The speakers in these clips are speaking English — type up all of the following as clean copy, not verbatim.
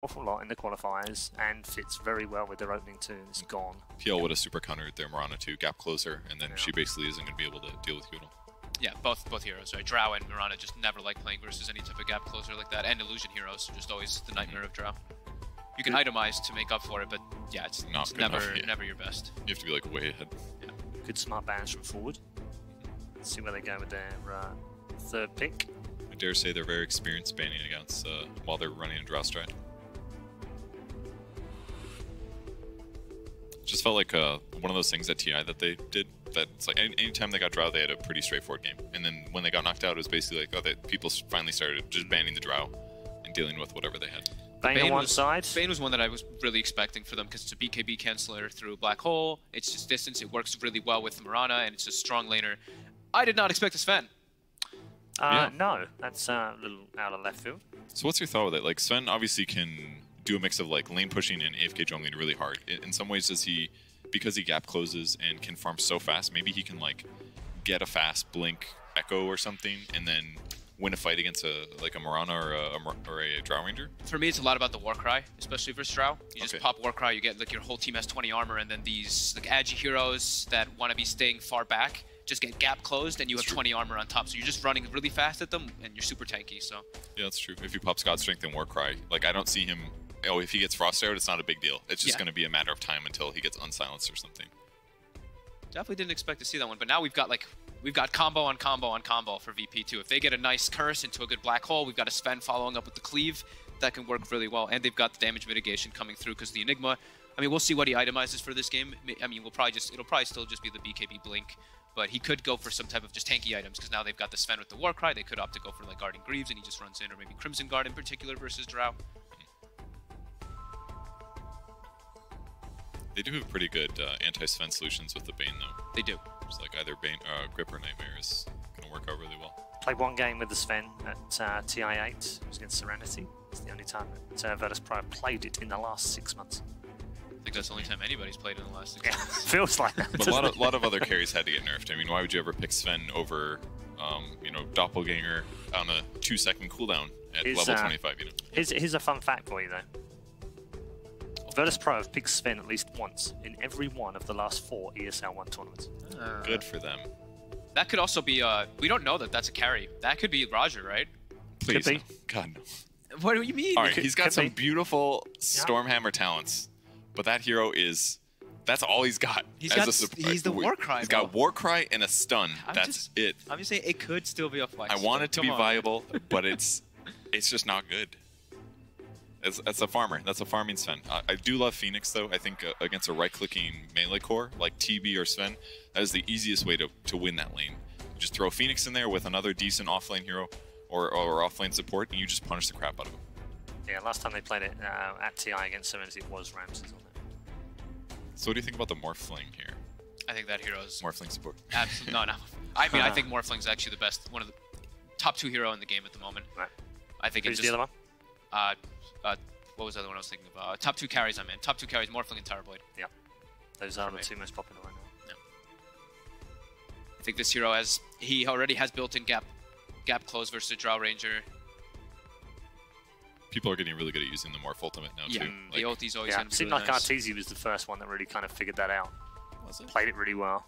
awful lot in the qualifiers and fits very well with their opening turn. It's gone. PL would have super countered their Mirana 2 gap closer, and then she basically isn't going to be able to deal with you at all. Yeah, both heroes, right? Drow and Mirana just never like playing versus any type of gap closer like that, and Illusion heroes are just always the nightmare of Drow. You can itemize to make up for it, but yeah, it's never your best. You have to be like way ahead. Yeah. Good smart bans from forward. Let's see where they go with their third pick. I dare say they're very experienced banning against while they're running a Drow strat. Just felt like one of those things at TI that they did. That it's like anytime they got Drow, they had a pretty straightforward game. And then when they got knocked out, it was basically like, oh, people finally started just banning the Drow and dealing with whatever they had. Bane on one side. Bane was one that I was really expecting for them because it's a BKB canceller through Black Hole. It's just distance. It works really well with Mirana, and it's a strong laner. I did not expect a Sven. No, that's a little out of left field. So what's your thought with it? Like, Sven obviously can do a mix of like lane pushing and AFK jungling really hard. In some ways, does he, because he gap closes and can farm so fast, maybe he can like get a fast blink echo or something and then win a fight against a Mirana or a Drow Ranger? For me, it's a lot about the Warcry, especially versus Drow. You just pop Warcry, you get like your whole team has 20 armor, and then these like agi heroes that want to be staying far back just get gap closed, and you have 20 armor on top. So you're just running really fast at them, and you're super tanky. So yeah, that's true. If you pop God Strength and Warcry, like I don't see him. Oh, if he gets Frost Arrowed, it's not a big deal. It's just going to be a matter of time until he gets unsilenced or something. Definitely didn't expect to see that one, but now we've got combo on combo on combo for VP2. If they get a nice curse into a good black hole, we've got a Sven following up with the cleave. That can work really well, and they've got the damage mitigation coming through because the Enigma. I mean, we'll see what he itemizes for this game. I mean, it'll probably still just be the BKB Blink, but he could go for some type of just tanky items because now they've got the Sven with the Warcry. They could opt to go for like Guardian Greaves, and he just runs in, or maybe Crimson Guard in particular versus Drow. They do have pretty good anti-Sven solutions with the Bane, though. They do. It's like either Bane, Grip or Nightmare is going to work out really well. Played one game with the Sven at TI8. It was against Serenity. It's the only time that Virtus Pro played it in the last 6 months. I think that's the only time anybody's played in the last 6 months. Feels like that. But a lot of other carries had to get nerfed. I mean, why would you ever pick Sven over, you know, Doppelganger on a 2-second cooldown at level 25? You know. Here's a fun fact for you, though. Virtus Pro have picked Sven at least once in every one of the last 4 ESL 1 tournaments. Good for them. That could also be, we don't know that that's a carry. That could be Roger, right? Please. Could be. God, no. What do you mean? All right, he's got some beautiful Stormhammer talents, but that hero is, that's all he's got. He's the Warcry. He's got Warcry and a stun. That's it. I'm just saying it could still be a flex. I want it to be viable, but it's just not good. That's a farmer. That's a farming Sven. I do love Phoenix, though. I think against a right-clicking melee core like TB or Sven, that is the easiest way to win that lane. You just throw Phoenix in there with another decent offlane hero or offlane support, and you just punish the crap out of him. Yeah, last time they played it at TI against Serenity, it was Ramses on it. So what do you think about the Morphling here? I think that hero's... Morphling support. Absolutely. No. I mean, I think Morphling's actually the best, one of the top 2 hero in the game at the moment. Right. I think Who's the other one? What was the other one I was thinking of? Top 2 carries, I meant. Top 2 carries, Morphling and Terrorblade. Yeah. Those are the 2 most popular right now. Yeah. I think this hero he already has built-in gap close versus Drow Ranger. People are getting really good at using the Morph ultimate now, too. Like, the ulti's always it seemed like Arteezy was the first one that really kind of figured that out. Was it? Played it really well.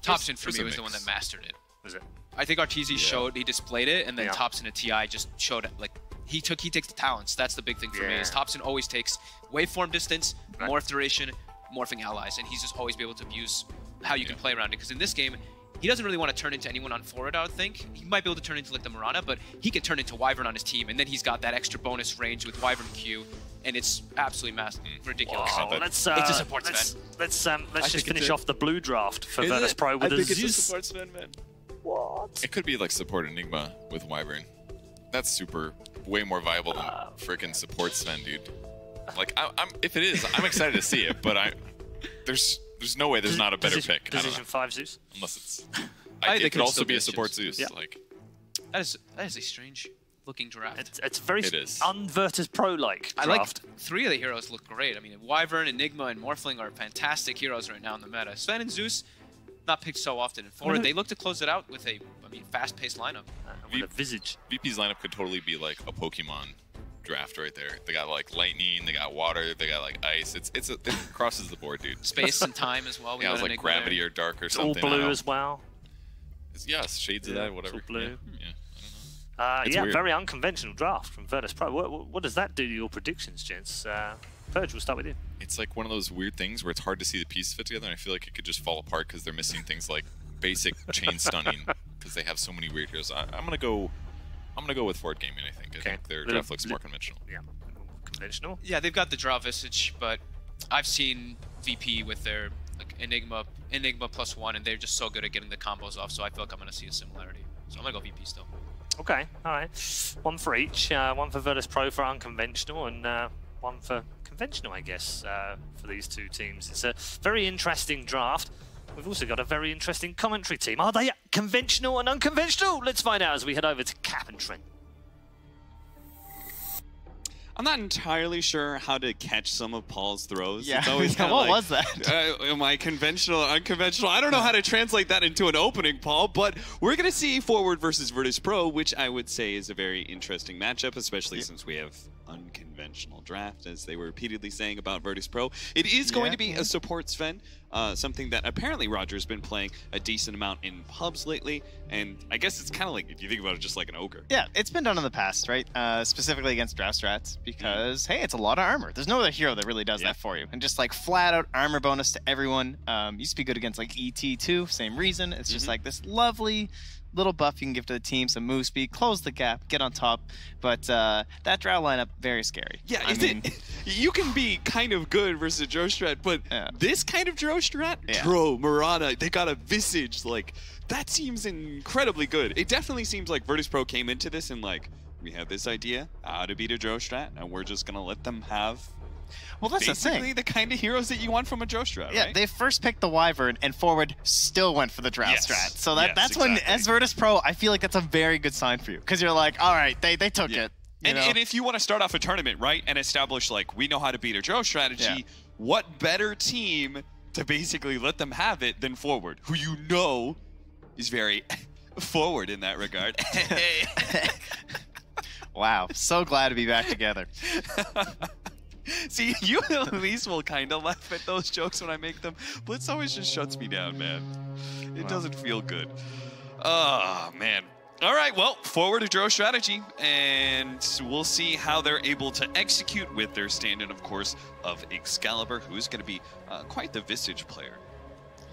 Topson, for me, was the one that mastered it. Was it? I think Arteezy he displayed it, and then Topson at TI just showed it, like, he takes the talents. That's the big thing for me. Is Topson always takes waveform distance, morph duration, morphing allies, and he's just always be able to abuse how you can play around it. Because in this game, he doesn't really want to turn into anyone on forward, I would think. He might be able to turn into like the Mirana, but he can turn into Wyvern on his team, and then he's got that extra bonus range with Wyvern Q, and it's absolutely ridiculous. Wow. It's a support Sven. Let's just finish off the blue draft for Virtus Pro with a Zeus. It's a support Sven, man. What? It could be like support Enigma with Wyvern. That's way more viable than freaking support Sven, dude. Like, if it is, I'm excited to see it, but there's no way there's not a better pick. Position 5 Zeus? Unless it's... it could also be a support Zeus. Yeah. Like, that is a strange looking draft. It's very un-Virtus Pro-like draft. I like 3 of the heroes look great. I mean, Wyvern, Enigma, and Morphling are fantastic heroes right now in the meta. Sven and Zeus, not picked so often. And forward, they look to close it out with a fast-paced lineup. With a Visage. VP's lineup could totally be like a Pokemon draft right there. They got like lightning, they got water, they got like ice. It crosses the board, dude. Space and time as well. Yeah, it was like gravity or dark or something. All blue as well. Yes, shades of that, whatever. It's all blue. Yeah, yeah, very unconventional draft from Virtus Pro. What does that do to your predictions, gents? Purge, we'll start with you. It's like one of those weird things where it's hard to see the pieces fit together, and I feel like it could just fall apart because they're missing things like basic chain stunning because they have so many weird heroes. I'm gonna go with Ford Gaming. I think their draft looks more conventional. Yeah, conventional. Yeah, they've got the draw Visage, but I've seen VP with their like Enigma +1, and they're just so good at getting the combos off. So I feel like I'm gonna see a similarity. So I'm gonna go VP still. Okay, all right. One for each. One for Virtus Pro for unconventional, and one for conventional, I guess, for these two teams. It's a very interesting draft. We've also got a very interesting commentary team. Are they conventional and unconventional? Let's find out as we head over to Cap and Trent. I'm not entirely sure how to catch some of Paul's throws. Yeah, it's always kind of what like, was that? Am I conventional or unconventional? I don't know how to translate that into an opening, Paul, but we're going to see Forward versus Virtus Pro, which I would say is a very interesting matchup, especially since we have unconventional draft, as they were repeatedly saying about Virtus Pro. It is going to be a support Sven, something that apparently Roger's been playing a decent amount in pubs lately, and I guess it's kind of like, if you think about it, just like an ogre. Yeah, it's been done in the past, right? Specifically against draft strats, because, hey, it's a lot of armor. There's no other hero that really does that for you. And just like flat out armor bonus to everyone. Used to be good against like ET too, same reason. It's just like this lovely little buff you can give to the team, some move speed, close the gap, get on top. But that draw lineup, very scary. Yeah, I mean, you can be kind of good versus a Dro strat, but this kind of Dro strat, Dro, Murata, they got a Visage, like, that seems incredibly good. It definitely seems like Virtus Pro came into this and like, we have this idea how to beat a Dro strat, and we're just gonna let them have that's basically the kind of heroes that you want from a Dro strat, yeah, right? they first picked the Wyvern, and Forward still went for the draft strat. So that's when, as Virtus Pro, I feel like that's a very good sign for you, because you're like, all right, they took it. And if you want to start off a tournament, right, and establish, like, we know how to beat a Dro strategy, what better team to basically let them have it than Forward, who you know is very forward in that regard. Wow, so glad to be back together. See, you at least will kind of laugh at those jokes when I make them. Blitz always just shuts me down, man. It doesn't feel good. Oh, man. All right, well, Forward to Dro strategy, and we'll see how they're able to execute with their stand-in, of course, of Excalibur, who's going to be quite the Visage player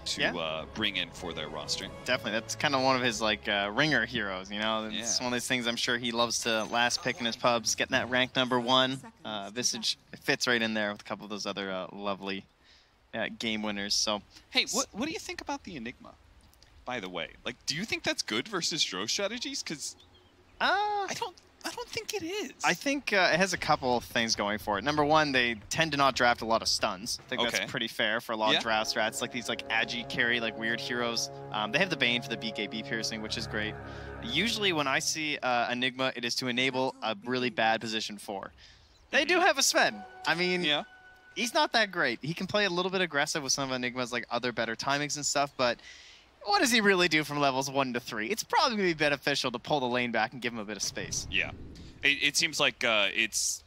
to bring in for their roster. Definitely, that's kind of one of his like ringer heroes, you know. It's one of those things I'm sure he loves to last pick in his pubs, getting that rank #1. Visage fits right in there with a couple of those other lovely game winners. So, hey, what do you think about the Enigma? By the way, like, do you think that's good versus Dro strategies? Because I don't think it is. I think it has a couple of things going for it. #1, they tend to not draft a lot of stuns. I think that's pretty fair for a lot of draft strats, like these like Agi carry, like weird heroes. They have the Bane for the BKB piercing, which is great. Usually when I see Enigma, it is to enable a really bad position 4. They do have a Sven. I mean, he's not that great. He can play a little bit aggressive with some of Enigma's like other better timings and stuff, but what does he really do from levels 1 to 3? It's probably going to be beneficial to pull the lane back and give him a bit of space. Yeah. It seems like it's...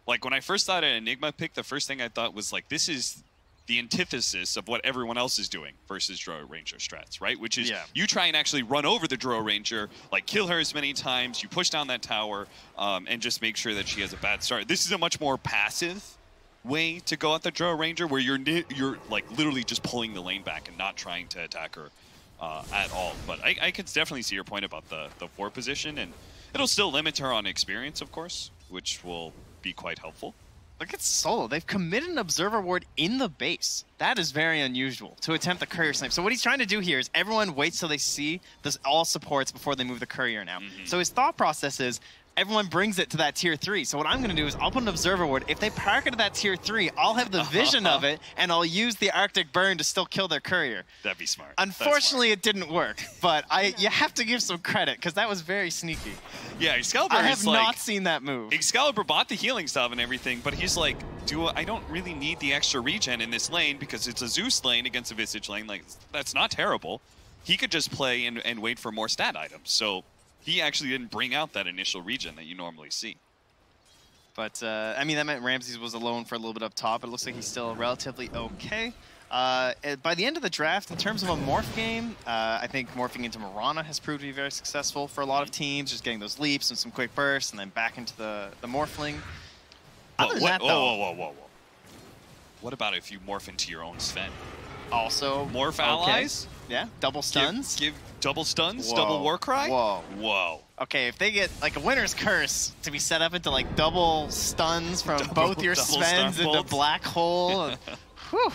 Like, when I first thought an Enigma pick, the first thing I thought was, like, this is the antithesis of what everyone else is doing versus Dro Ranger strats, right? Which is you try and actually run over the Dro Ranger, like, kill her as many times, you push down that tower, and just make sure that she has a bad start. This is a much more passive way to go at the Dro Ranger, where you're like, literally just pulling the lane back and not trying to attack her at all. But I could definitely see your point about the 4 position, and it'll still limit her on experience, of course, which will be quite helpful. Look at Solo. They've committed an Observer Ward in the base. That is very unusual to attempt the Courier Snipe. So what he's trying to do here is everyone waits till they see this all supports before they move the Courier now. So his thought process is, everyone brings it to that tier 3. So what I'm going to do is I'll put an Observer Ward. If they park it to that tier 3, I'll have the vision of it, and I'll use the Arctic Burn to still kill their Courier. That'd be smart. Unfortunately, it didn't work, but you have to give some credit, because that was very sneaky. Yeah, Excalibur I have not seen that move. Excalibur bought the healing salve and everything, but he's like, I don't really need the extra regen in this lane because it's a Zeus lane against a Visage lane. Like, that's not terrible. He could just play and wait for more stat items. So he actually didn't bring out that initial regen that you normally see. But, I mean, that meant Ramses was alone for a little bit up top, but it looks like he's still relatively okay. By the end of the draft, in terms of a morph game, I think morphing into Mirana has proved to be very successful for a lot of teams, just getting those leaps and some quick bursts, and then back into the Morphling. Whoa. What about if you morph into your own Sven? Also, morph allies? Yeah, double stuns. Give double stuns, Whoa. double war cry? Whoa. Okay, if they get like a winner's curse to be set up into like double stuns from both your Svens into black hole. Whew.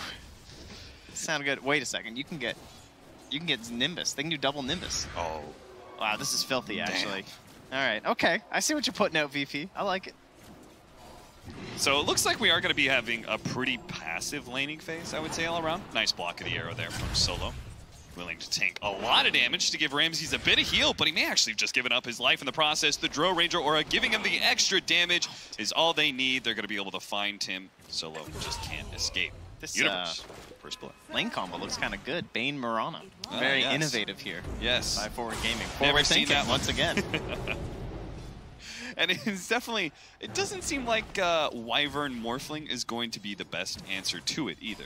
Sound good. Wait a second. You can get Nimbus. They can do double Nimbus. Oh. Wow, this is filthy actually. All right. Okay. I see what you're putting out, VP. I like it. So it looks like we are going to be having a pretty passive laning phase, I would say, all around. Nice block of the arrow there from Solo. Willing to tank a lot of damage to give Ramses a bit of heal, but he may actually have just given up his life in the process. The Drow Ranger aura giving him the extra damage is all they need. They're going to be able to find him. Solo just can't escape. This Universe. First blood. Lane combo looks kind of good. Bane Mirana. Very innovative here. Yes. By Forward Gaming. Never seen that once again. And it's definitely, it doesn't seem like Wyvern Morphling is going to be the best answer to it either.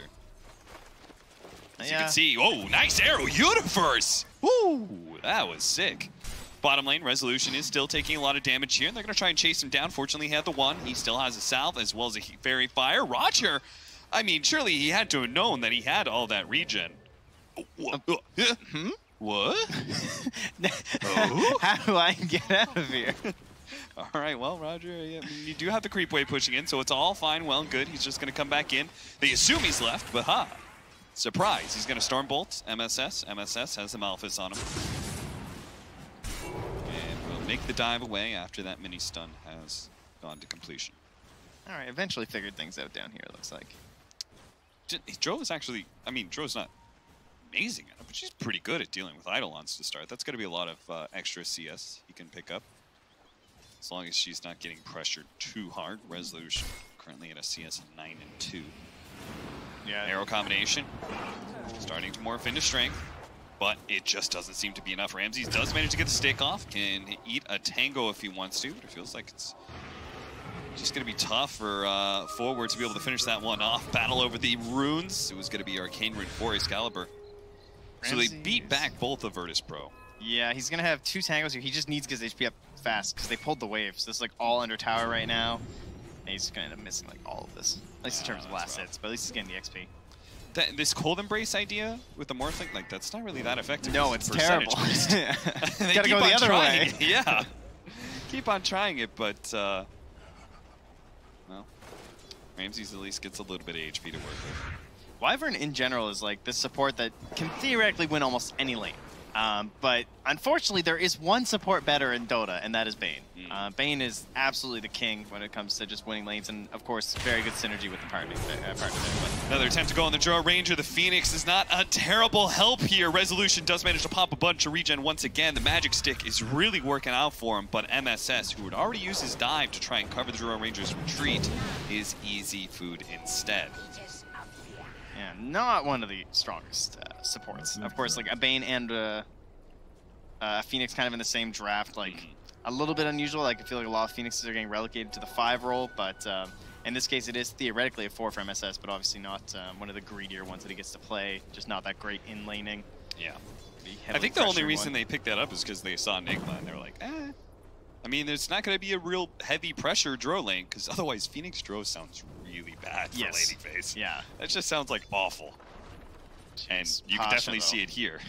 As you can see, oh, nice arrow, Universe! Woo, that was sick. Bottom lane, Resolution is still taking a lot of damage here, and they're going to try and chase him down. Fortunately, he had the one. He still has a salve as well as a fairy fire. Roger, I mean, surely he had to have known that he had all that regen. What? Oh? How do I get out of here? All right, well, Roger, yeah, you do have the creep wave pushing in, so it's all fine, well and good. He's just going to come back in. They assume he's left, but surprise. He's going to Stormbolt, MSS. MSS has the Malphus on him. And we'll make the dive away after that mini stun has gone to completion. All right, eventually figured things out down here, it looks like. Drow is actually, I mean, Drow's not amazing at it, but she's pretty good at dealing with Eidolons to start. That's going to be a lot of extra CS he can pick up. As long as she's not getting pressured too hard. Resolution currently at a CS of 9 and 2. Yeah. Arrow combination. Starting to morph into strength. But it just doesn't seem to be enough. Ramses does manage to get the stick off. Can eat a tango if he wants to. But it feels like it's just going to be tough for Forward to be able to finish that one off. Battle over the runes. It was going to be Arcane Rune for Excalibur. So they beat back both of Virtus Pro. Yeah, he's going to have 2 tangos here. He just needs to get his HP up fast because they pulled the waves. This is like all under tower right now. And he's going to end up missing like all of this. At least in terms of last hits, but at least he's getting the XP. This Cold Embrace idea with the Morphling, like, that's not really that effective. No, it's terrible. Gotta go the other way. Yeah. Keep on trying it, but, well, Ramses at least gets a little bit of HP to work with. Wyvern in general is like this support that can theoretically win almost any lane. But unfortunately, there is one support better in Dota, and that is Bane. Bane is absolutely the king when it comes to just winning lanes, and of course, very good synergy with the partner there. Another attempt to go on the Drow Ranger. The Phoenix is not a terrible help here. Resolution does manage to pop a bunch of regen once again. The Magic Stick is really working out for him, but MSS, who had already used his dive to try and cover the Drow Ranger's retreat, is easy food instead. Yeah, not one of the strongest supports. Of course, like a Bane and a Phoenix kind of in the same draft, like a little bit unusual. Like I feel like a lot of Phoenixes are getting relegated to the 5 role, but in this case it is theoretically a 4 for MSS, but obviously not one of the greedier ones that he gets to play. Just not that great in laning. Yeah. I think the only reason they picked that up is because they saw Enigma and they were like, eh. I mean, there's not going to be a real heavy pressure Drow lane, because otherwise Phoenix Drow sounds really bad for laning phase. Yeah. That just sounds like awful. Jeez, and you can definitely see it here.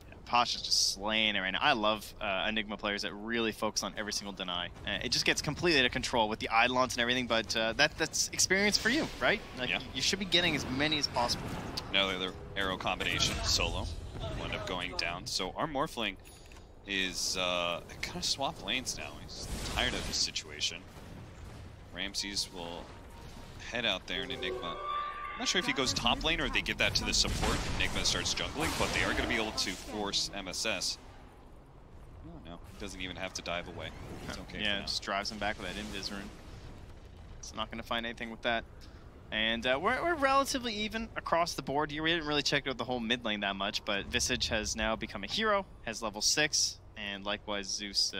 Yeah, Pasha's just slaying it right now. I love Enigma players that really focus on every single deny. It just gets completely out of control with the Eidolons and everything, but that's experience for you, right? Like, you should be getting as many as possible. Another arrow combination, Solo, will end up going down. So our Morphling is kind of swap lanes now. He's tired of this situation. Ramses will head out there in Enigma. I'm not sure if he goes top lane or if they give that to the support. Enigma starts jungling, but they are going to be able to force MSS. Oh, no, he doesn't even have to dive away. It's okay. Yeah, just drives him back with that Invis rune. It's not going to find anything with that. And we're relatively even across the board here. We didn't really check out the whole mid lane that much, but Visage has now become a hero, has level 6, and likewise Zeus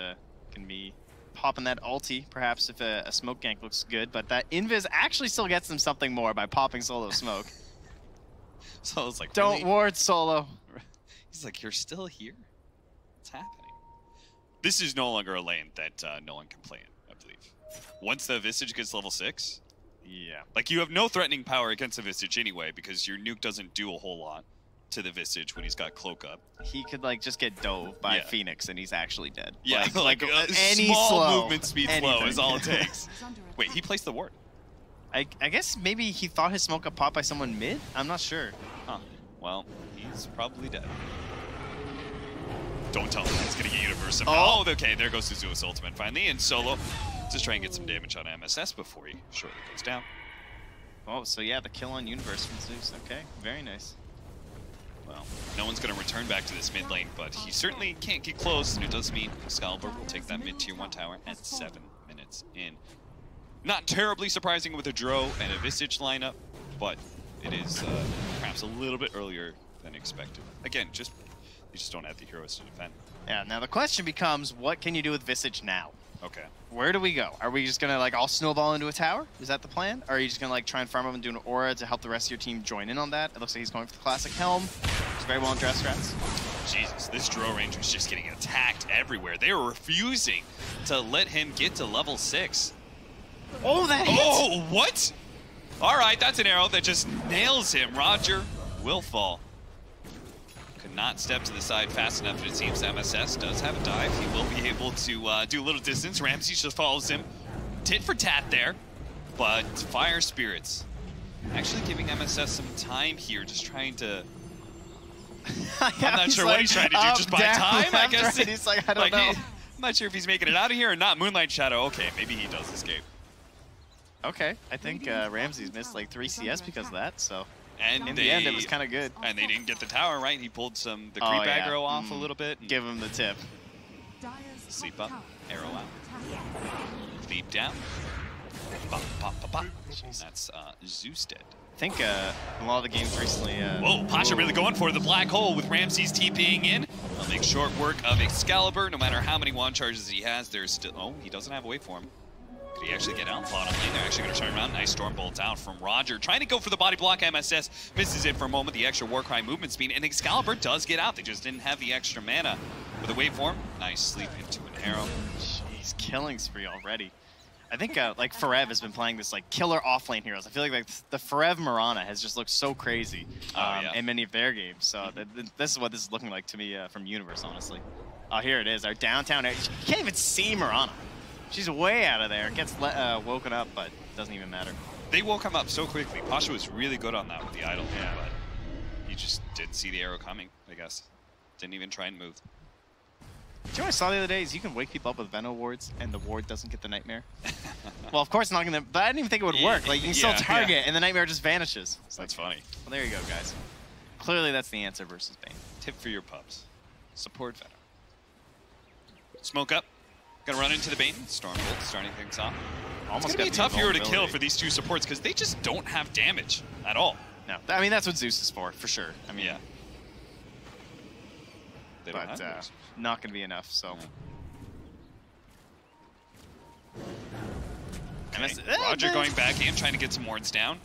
can be popping that ulti, perhaps if a smoke gank looks good, but that invis actually still gets them something more by popping Solo smoke. Solo's like, don't really? ward Solo. He's like, you're still here? What's happening? This is no longer a lane that no one can play in, I believe. Once the Visage gets level 6, yeah. Like, you have no threatening power against the Visage anyway, because your nuke doesn't do a whole lot to the Visage when he's got Cloak up. He could, like, just get dove by Phoenix and he's actually dead. Yeah, like any small slow, movement speed slow is all it takes. Wait, he placed the ward. I guess maybe he thought his smoke got popped by someone mid? I'm not sure. Huh. Well, he's probably dead. Don't tell him that's gonna get Universe. Oh, okay, there goes the Zeus ultimate finally, and Solo just try and get some damage on MSS before he shortly goes down. Oh, so yeah, the kill on Universe from Zeus. Okay, very nice. Well, no one's gonna return back to this mid lane, but he certainly can't get close, and it does mean Excalibur will take that mid tier 1 tower at 7 minutes in. Not terribly surprising with a Dro and a Visage lineup, but it is perhaps a little bit earlier than expected. Again, you just don't have the heroes to defend. Yeah, now the question becomes, what can you do with Visage now? Okay. Where do we go? Are we just gonna like all snowball into a tower? Is that the plan? Or are you just gonna like try and farm up and do an aura to help the rest of your team join in on that? It looks like he's going for the classic helm. It's very well in dress strats. Jesus, this Dro Ranger is just getting attacked everywhere. They are refusing to let him get to level 6. Oh, that hit! Oh, what? All right, that's an arrow that just nails him. Roger will fall. Could not step to the side fast enough, but it seems MSS does have a dive. He will be able to do a little distance. Ramsey just follows him. Tit for tat there, but Fire Spirits actually giving MSS some time here, just trying to... I'm not sure what he's trying to do, just buy time, I guess. Right. He's like, I don't know. I'm not sure if he's making it out of here or not. Moonlight Shadow, okay, maybe he does escape. Okay, I think Ramsey's missed like 3 CS because of that, so... And in the end, it was kind of good. And they didn't get the tower, right? He pulled the creep aggro off a little bit. Give him the tip. Sleep up, arrow out. Leap down. Bop, bop, bop, bop. That's Zeus dead. I think a lot of the games recently... Whoa, Pasha really going for the black hole with Ramses TPing in. He'll make short work of Excalibur. No matter how many wand charges he has, there's still... Oh, he doesn't have a waveform. Could he actually get out? Bottom lane, they're actually going to turn around. Nice storm bolt out from Roger. Trying to go for the body block. MSS misses it for a moment. The extra Warcry movement speed. And Excalibur does get out. They just didn't have the extra mana. With a waveform, nice sleep into an arrow. Jeez, killing spree already. I think like Forev has been playing this like killer offlane heroes. I feel like the Forev Mirana has just looked so crazy in many of their games. So this is what this is looking like to me from Universe, honestly. Oh, here it is. Our downtown area. You can't even see Mirana. She's way out of there. Gets woken up, but doesn't even matter. They woke him up so quickly. Pasha was really good on that with the idol, but he just didn't see the arrow coming, I guess. Didn't even try and move. Do you know what I saw the other day is you can wake people up with Veno wards and the ward doesn't get the nightmare? Well, of course not gonna, but I didn't even think it would work. Like you can still target and the nightmare just vanishes. That's funny. Well, there you go, guys. Clearly that's the answer versus Bane. Tip for your pups. Support Veno. Smoke up. Gonna run into the Bane. Stormbolt starting things off. Almost it's gonna be a tough hero to kill for these two supports because they just don't have damage at all. No, I mean that's what Zeus is for sure. I mean, yeah. They don't but have not gonna be enough. So. Yeah. Okay. Roger going back in, trying to get some wards down.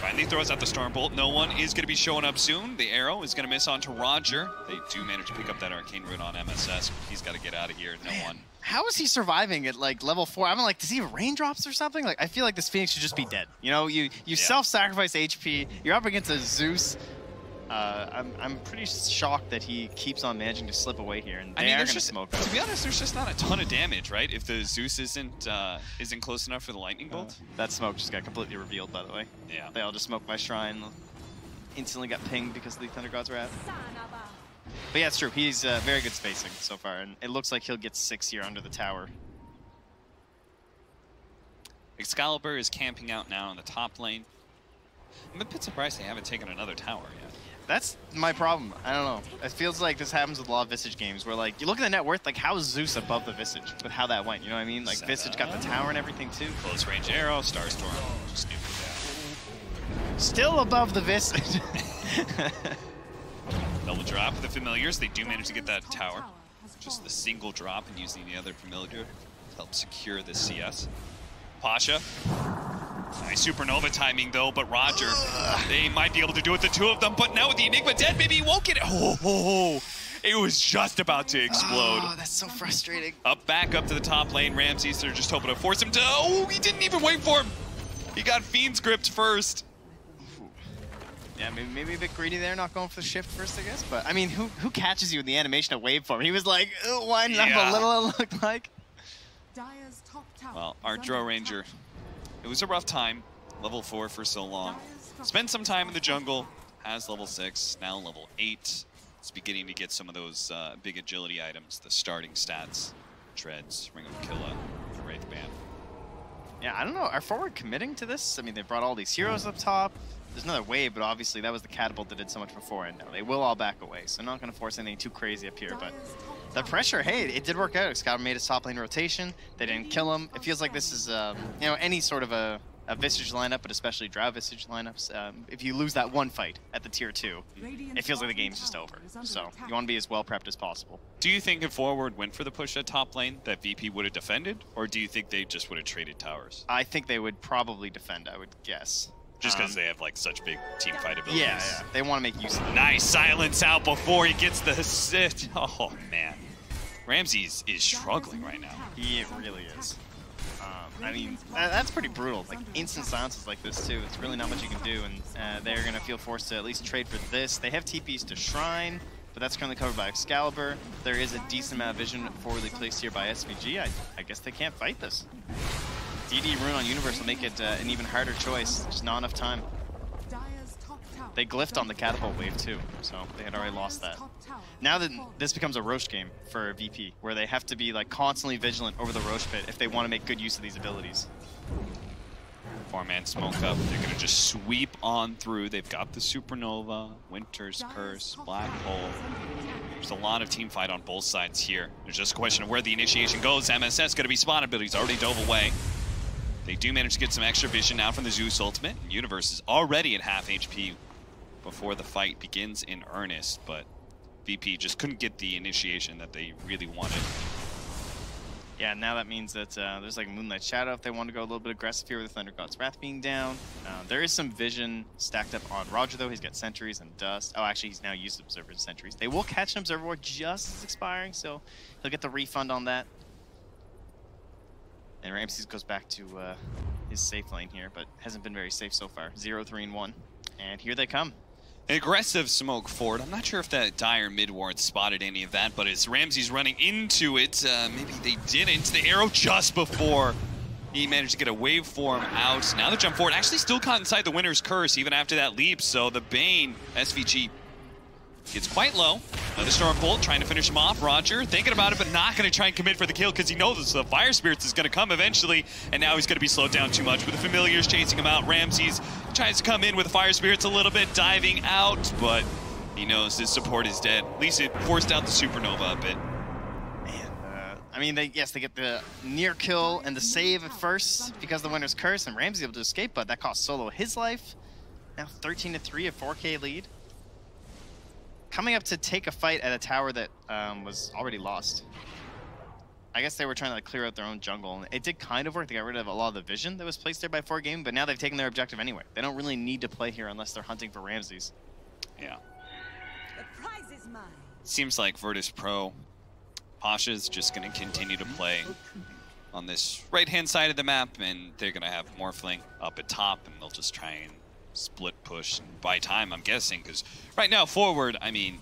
Finally throws out the Stormbolt. No one is going to be showing up soon. The arrow is going to miss onto Roger. They do manage to pick up that Arcane Rune on MSS. He's got to get out of here. No one. How is he surviving at like level 4? I'm like, does he have raindrops or something? Like, I feel like this Phoenix should just be dead. You know, you self-sacrifice HP. You're up against a Zeus. I'm pretty shocked that he keeps on managing to slip away here, and they are going to smoke up. To be honest, there's just not a ton of damage, right? If the Zeus isn't close enough for the lightning bolt. That smoke just got completely revealed, by the way. Yeah. They all just smoked my shrine. Instantly got pinged because of the Thunder God's Wrath. But yeah, it's true. He's very good spacing so far, and it looks like he'll get 6 here under the tower. Excalibur is camping out now in the top lane. I'm a bit surprised they haven't taken another tower yet. That's my problem. I don't know. It feels like this happens with a lot of Visage games where, like, you look at the net worth, like, how is Zeus above the Visage with how that went? You know what I mean? Like, Visage got the tower and everything, too. Close range arrow, Starstorm, just nuke it down. Still above the Visage. Double drop with the Familiars. They do manage to get that tower. Just the single drop and using the other Familiar help secure the CS. Pasha. Nice Supernova timing though, but Roger, they might be able to do it, the two of them, but now with the Enigma dead, maybe he won't get it. Oh, it was just about to explode. Oh, that's so frustrating. Back up to the top lane, Ramses, they're just hoping to force him to, oh, he didn't even wait for him. He got Fiend's gripped first. Yeah, maybe a bit greedy there, not going for the shift first, I guess. But I mean, who catches you in the animation of waveform? He was like, winding up a little, it looked like. Well, our Drow Ranger, it was a rough time. Level 4 for so long. Spent some time in the jungle, has level 6, now level 8. It's beginning to get some of those big agility items, the starting stats. Treads, Ring of Killa, the Wraith Band. Yeah, I don't know, are Forward committing to this? I mean, they brought all these heroes up top. There's another wave, but obviously that was the catapult that did so much before, and now they will all back away, so not going to force anything too crazy up here, but the pressure, hey, it did work out. Scott made his top lane rotation. They didn't kill him. It feels like this is, you know, any sort of a Visage lineup, but especially Drow Visage lineups. If you lose that one fight at the tier 2, it feels like the game's just over. So you want to be as well prepped as possible. Do you think if Forward went for the push at top lane, that VP would have defended, or do you think they just would have traded towers? I think they would probably defend, I would guess. Just because they have like such big team fight abilities. Yeah, they want to make use of it. Nice silence out before he gets the sit. Oh man, Ramses is struggling right now. He really is. I mean, that's pretty brutal. Like instant silences like this too. It's really not much you can do, and they're gonna feel forced to at least trade for this. They have TPs to Shrine, but that's currently covered by Excalibur. There is a decent amount of vision forwardly placed here by SVG. I guess they can't fight this. DD Rune on Universe will make it an even harder choice. Just not enough time. They glyphed on the catapult wave too, so they had already lost that. Now that this becomes a Roche game for VP, where they have to be like constantly vigilant over the Roche pit if they want to make good use of these abilities. 4-man smoke up. They're gonna just sweep on through. They've got the Supernova, Winter's Curse, Black Hole. There's a lot of team fight on both sides here. There's just a question of where the initiation goes. MSS gonna be spotted, but he's already dove away. They do manage to get some extra vision now from the Zeus ultimate. Universe is already at half HP before the fight begins in earnest, but VP just couldn't get the initiation that they really wanted. Yeah, now that means that there's like Moonlight Shadow if they want to go a little bit aggressive here with the Thunder God's Wrath being down. There is some vision stacked up on Roger though. He's got sentries and dust. Oh, actually he's now used Observer and sentries. They will catch an Observer Ward just as expiring, so he'll get the refund on that. And Ramses goes back to his safe lane here, but hasn't been very safe so far. 0, 3, and 1. And here they come. An aggressive smoke forward. I'm not sure if that Dire mid ward spotted any of that, but as Ramses running into it, maybe they didn't. The arrow just before he managed to get a waveform out. Now the jump forward actually still caught inside the Winter's Curse even after that leap, so the Bane, SVG, gets quite low. Another Storm Bolt trying to finish him off. Roger thinking about it, but not going to try and commit for the kill because he knows the Fire Spirits is going to come eventually, and now he's going to be slowed down too much. With the Familiars chasing him out, Ramses tries to come in with the Fire Spirits a little bit, diving out, but he knows his support is dead. At least it forced out the Supernova a bit. Man, I mean, they get the near kill and the save at first because of the Winter's Curse, and Ramses able to escape, but that cost Solo his life. Now 13-3, a 4K lead. Coming up to take a fight at a tower that was already lost. I guess they were trying to like, clear out their own jungle, and it did kind of work. They got rid of a lot of the vision that was placed there by 4Game, but now they've taken their objective anyway. They don't really need to play here unless they're hunting for Ramses. Yeah. The prize is mine. Seems like Virtus Pro, Pasha's just going to continue to play on this right-hand side of the map, and they're going to have Morphling up at top, and they'll just try and split push and buy time, I'm guessing, because right now forward, I mean,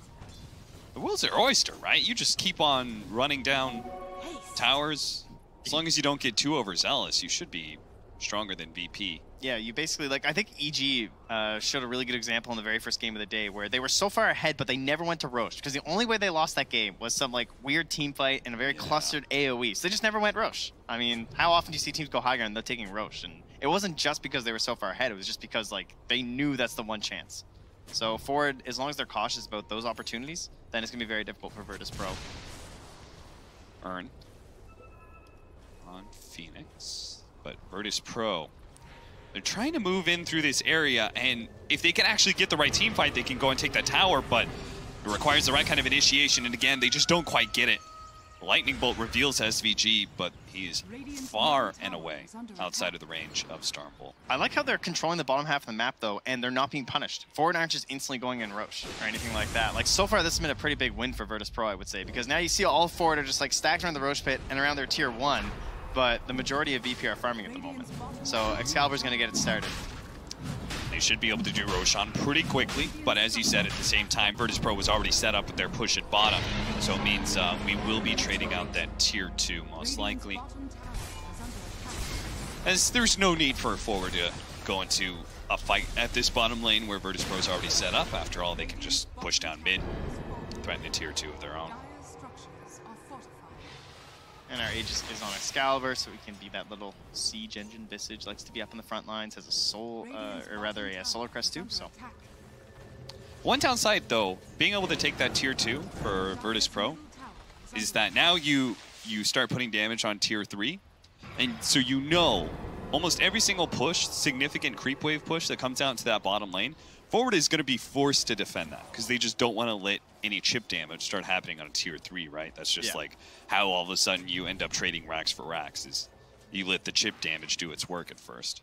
the world's their oyster, right? You just keep on running down towers. As long as you don't get too overzealous, you should be stronger than VP. Yeah, you basically, like, I think EG showed a really good example in the very first game of the day where they were so far ahead, but they never went to Roche, because the only way they lost that game was some, like, weird team fight and a very clustered AoE. So they just never went Roche. I mean, how often do you see teams go high ground and they're taking Roche? And it wasn't just because they were so far ahead, it was just because, like, they knew that's the one chance. So forward, as long as they're cautious about those opportunities, then it's going to be very difficult for Virtus Pro. Earn on Phoenix, but Virtus Pro, they're trying to move in through this area, and if they can actually get the right team fight, they can go and take that tower, but it requires the right kind of initiation, and again, they just don't quite get it. Lightning Bolt reveals SVG, but he's far and away outside of the range of Storm Bolt. I like how they're controlling the bottom half of the map, though, and they're not being punished. Forward aren't just instantly going in Roche or anything like that. Like, so far, this has been a pretty big win for Virtus.pro, I would say, because now you see all Forward are just, like, stacked around the Roche pit and around their tier 1, but the majority of VP are farming at the moment. So Excalibur's going to get it started. They should be able to do Roshan pretty quickly, but as you said, at the same time, Virtus.pro was already set up with their push at bottom, so it means we will be trading out that tier 2 most likely. As there's no need for a Forward to go into a fight at this bottom lane where Virtus.pro is already set up. After all, they can just push down mid, threaten a tier 2 of their own. And our Aegis is on Excalibur, so we can be that little siege engine. Visage likes to be up in the front lines, has a soul, or rather a Solar Crest too. So one downside, though, being able to take that tier 2 for Virtus.pro is that now you start putting damage on tier 3, and so you know almost every single push, significant creep wave push that comes out into that bottom lane, Forward is going to be forced to defend that because they just don't want to let any chip damage start happening on a tier 3, right? That's just like how all of a sudden you end up trading racks for racks, is you let the chip damage do its work at first.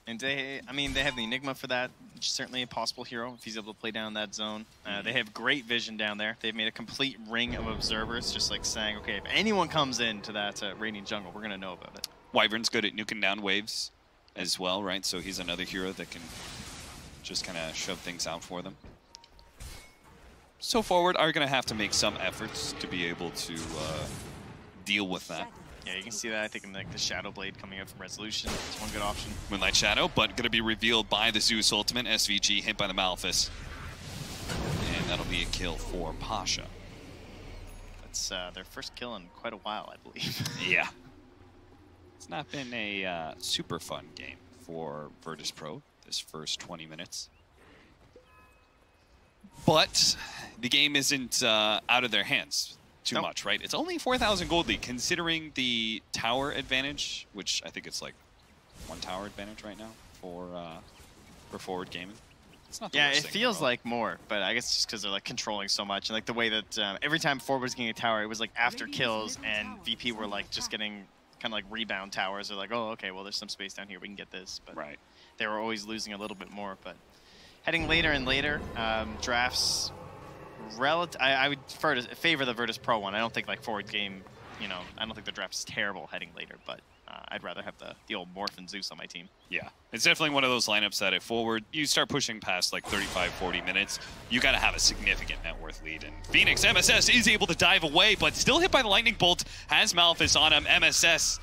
And they have the Enigma for that, which is certainly a possible hero if he's able to play down that zone. They have great vision down there. They've made a complete ring of observers, just like saying, okay, if anyone comes into that Radiant jungle, we're going to know about it. Wyvern's good at nuking down waves as well, right? So he's another hero that can just kind of shove things out for them. So Forward are going to have to make some efforts to be able to deal with that. Yeah, you can see that, I think, in like the Shadow Blade coming out from Resolution. It's one good option. Moonlight Shadow, but going to be revealed by the Zeus ultimate. SVG hit by the Malefice. And that'll be a kill for Pasha. That's their first kill in quite a while, I believe. Yeah. It's not been a super fun game for Virtus.pro this first 20 minutes. But the game isn't out of their hands too much, right? It's only 4,000 gold lead, considering the tower advantage, which I think it's like 1 tower advantage right now for Forward Gaming. It's not the worst it feels like more, but I guess just because they're like controlling so much, and like the way that every time Forward was getting a tower, it was like after kills, and VP were like just getting kind of like rebound towers. They're like, oh, okay, well, there's some space down here, we can get this. But they were always losing a little bit more. But heading later and later, drafts. I would favor the Virtus.pro one. I don't think like Forward game, I don't think the draft is terrible heading later, but I'd rather have the old Morph and Zeus on my team. Yeah, it's definitely one of those lineups that at Forward, you start pushing past like 35, 40 minutes, you got to have a significant net worth lead. And Phoenix, MSS is able to dive away, but still hit by the Lightning Bolt, has Malefice on him. MSS,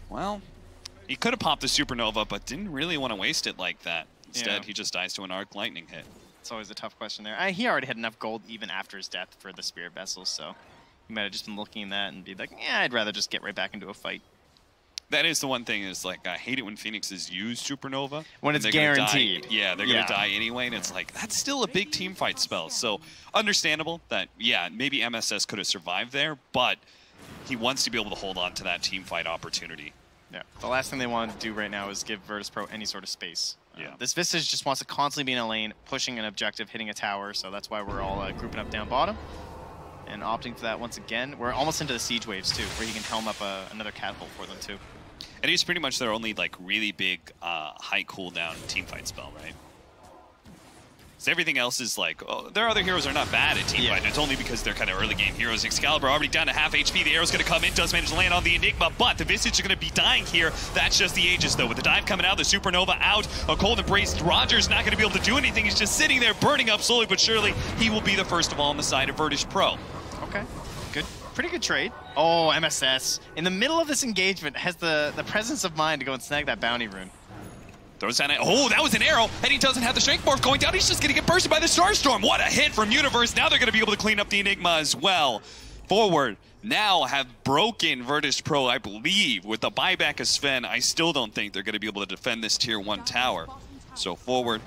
well, he could have popped the Supernova, but didn't really want to waste it like that. Instead, he just dies to an Arc Lightning hit. It's always a tough question there. He already had enough gold even after his death for the Spirit Vessels, so he might have just been looking at that and be like, yeah, I'd rather just get right back into a fight. That is the one thing, is like, I hate it when Phoenixes use Supernova. When it's guaranteed. Yeah, they're going to die anyway, and it's like, that's still a big team fight spell. So understandable that, yeah, maybe MSS could have survived there, but he wants to be able to hold on to that team fight opportunity. Yeah, the last thing they want to do right now is give Virtus.pro any sort of space. Yeah. This Visage just wants to constantly be in a lane, pushing an objective, hitting a tower, so that's why we're all grouping up down bottom and opting for that once again. We're almost into the siege waves too, where he can helm up another catapult for them too. And he's pretty much their only like really big high cooldown team fight spell, right? So everything else is like, oh, their other heroes are not bad at team fight. It's only because they're kind of early game heroes. Excalibur already down to half HP. The arrow's going to come in, does manage to land on the Enigma, but the Visage are going to be dying here. That's just the Aegis, though. With the dive coming out, the Supernova out, a Cold Embrace. Roger's not going to be able to do anything. He's just sitting there, burning up slowly but surely. He will be the first of all on the side of Virtus.pro. Okay, good. Pretty good trade. Oh, MSS. In the middle of this engagement, has the presence of mind to go and snag that bounty rune. Throws down oh, that was an arrow, and he doesn't have the Strength Morph going down. He's just going to get bursted by the Starstorm. What a hit from Universe. Now they're going to be able to clean up the Enigma as well. Forward now have broken Virtus.pro, I believe, with the buyback of Sven. I still don't think they're going to be able to defend this tier 1 tower. So Forward,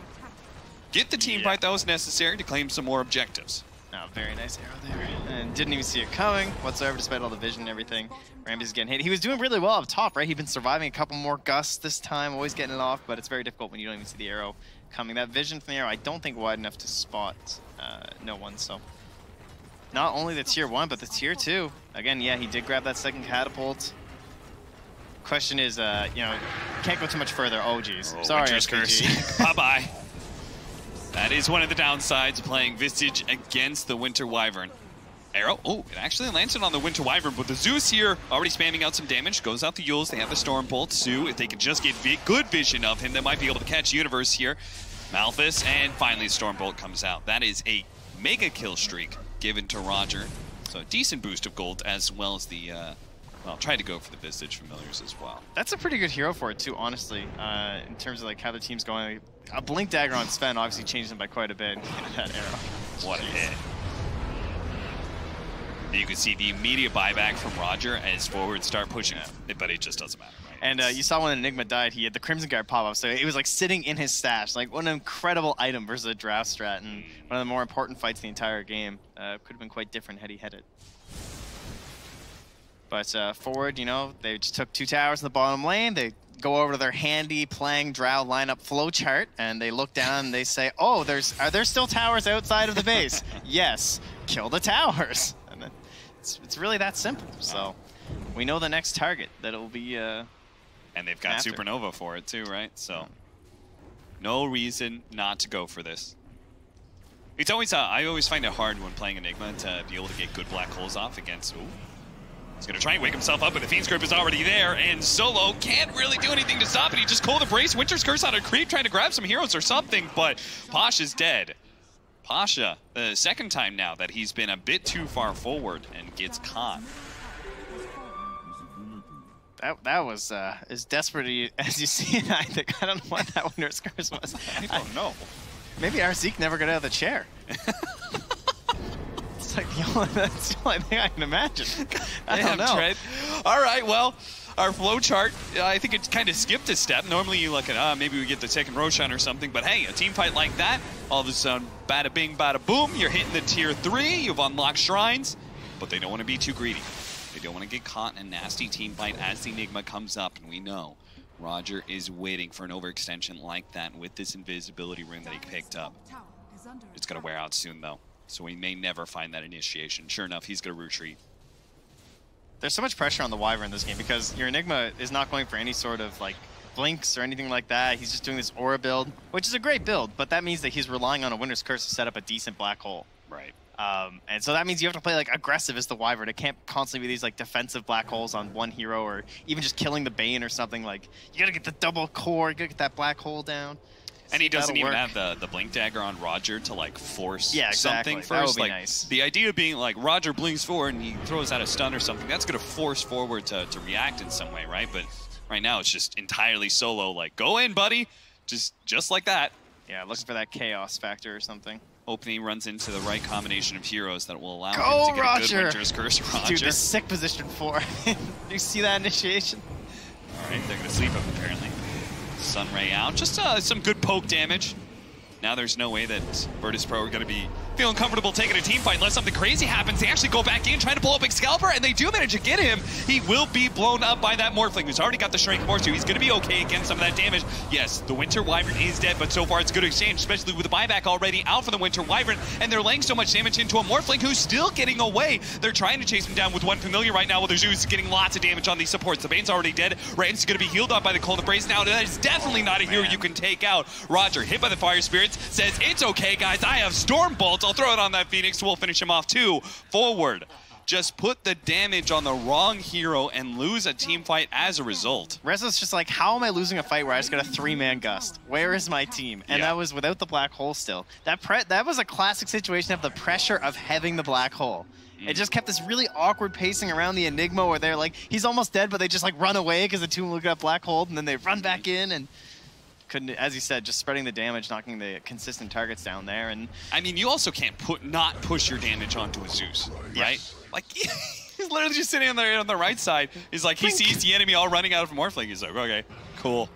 get the team fight that was necessary to claim some more objectives. Oh, very nice arrow there. And didn't even see it coming whatsoever, despite all the vision and everything. Ramsey's getting hit. He was doing really well up top, right? He'd been surviving a couple more gusts this time, always getting it off, but it's very difficult when you don't even see the arrow coming. That vision from the arrow, I don't think wide enough to spot no one, so not only the tier 1, but the tier 2. Again, yeah, he did grab that second catapult. Question is, you know, can't go too much further. Oh, geez. Oh, sorry, Winter's Curse. Bye-bye. That is one of the downsides, playing Vistage against the Winter Wyvern. Arrow, oh, it actually landed on the Winter Wyvern, but the Zeus here already spamming out some damage, goes out the Yules, they have the Storm Bolt. Sue, if they can just get good vision of him, they might be able to catch Universe here. Malthus, and finally Storm Bolt comes out. That is a mega kill streak given to Roger. So a decent boost of gold, as well as the, well, tried to go for the Vistage familiars as well. That's a pretty good hero for it too, honestly, in terms of like how the team's going. A Blink Dagger on Sven obviously changed him by quite a bit. That arrow. What a hit. You can see the immediate buyback from Roger as forwards start pushing, but it just doesn't matter. Right? And you saw when Enigma died, he had the Crimson Guard pop up, so it was like sitting in his stash. Like, what an incredible item versus a draft strat, and one of the more important fights in the entire game. Could have been quite different had he had it. But forward, you know, they just took 2 towers in the bottom lane. They go over to their handy playing Drow lineup flowchart, and they look down and they say, "Oh, are there still towers outside of the base?" Yes, kill the towers. And then it's really that simple. So we know the next target that it will be. And they've got Supernova for it too, right? So no reason not to go for this. It's always I always find it hard when playing Enigma to be able to get good black holes off against. Ooh. He's going to try and wake himself up, but the Fiend's Grip is already there, and Solo can't really do anything to stop it. He just called the brace. Winter's Curse on a creep, trying to grab some heroes or something, but Pasha's dead. Pasha, the second time now that he's been a bit too far forward and gets caught. That was as desperate as you see it, I think. I don't know what that Winter's Curse was. I don't know. Maybe our Zeke never got out of the chair. Like that's the only thing I can imagine. I don't know. Tried. All right, well, our flow chart, I think it kind of skipped a step. Normally you look at, maybe we get the second Roshan or something, but hey, a team fight like that, all of a sudden, bada bing, bada boom, you're hitting the tier 3, you've unlocked shrines, but they don't want to be too greedy. They don't want to get caught in a nasty team fight as the Enigma comes up, and we know Roger is waiting for an overextension like that with this invisibility rune that he picked up. It's going to wear out soon, though. So we may never find that initiation. Sure enough, he's going to retreat. There's so much pressure on the Wyvern in this game because your Enigma is not going for any sort of like blinks or anything like that. He's just doing this aura build, which is a great build, but that means that he's relying on a Winter's Curse to set up a decent black hole. Right. And so that means you have to play like aggressive as the Wyvern. It can't constantly be these like defensive black holes on one hero or even just killing the Bane or something. Like, you got to get the double core, you got to get that black hole down. And he doesn't even have the Blink Dagger on Roger to like force something first. That would be like nice. The idea being like Roger blinks forward and he throws out a stun or something, that's going to force forward to react in some way, right? But right now it's just entirely Solo, like, go in, buddy, just like that. Yeah, looking for that chaos factor or something. Hoping he runs into the right combination of heroes that will allow him to get a good Winter's Curse. Roger. Dude, this sick position 4. Do you see that initiation? All right, they're going to sleep him apparently. Sunray out, just some good poke damage. Now there's no way that Virtus Pro are going to be feeling comfortable taking a team fight unless something crazy happens. They actually go back in, trying to blow up Excalibur, and they do manage to get him. He will be blown up by that Morphling, who's already got the Strength Morph, so he's going to be okay against some of that damage. Yes, the Winter Wyvern is dead, but so far it's a good exchange, especially with the buyback already out for the Winter Wyvern, and they're laying so much damage into a Morphling who's still getting away. They're trying to chase him down with one Familiar right now, while their Zeus is getting lots of damage on these supports. The Bane's already dead. Rand's going to be healed up by the Cold Embrace now. That is definitely not a hero you can take out. Roger, hit by the Fire Spirits, says, it's okay, guys, I have Storm Bolt. I'll throw it on that Phoenix. We'll finish him off too. Forward. Just put the damage on the wrong hero and lose a team fight as a result. Rezo's just like, how am I losing a fight where I just got a 3-man gust? Where is my team? And that was without the black hole still. That was a classic situation of the pressure of having the black hole. It just kept this really awkward pacing around the Enigma where they're like, he's almost dead, but they just like run away because the two look at black hole, and then they run back in and couldn't, as you said, just spreading the damage, knocking the consistent targets down there. And I mean, you also can't not push your damage onto a Zeus, right? Like, he's literally just sitting on the right side. He's like, he sees the enemy all running out of Morphling. He's like, okay, cool.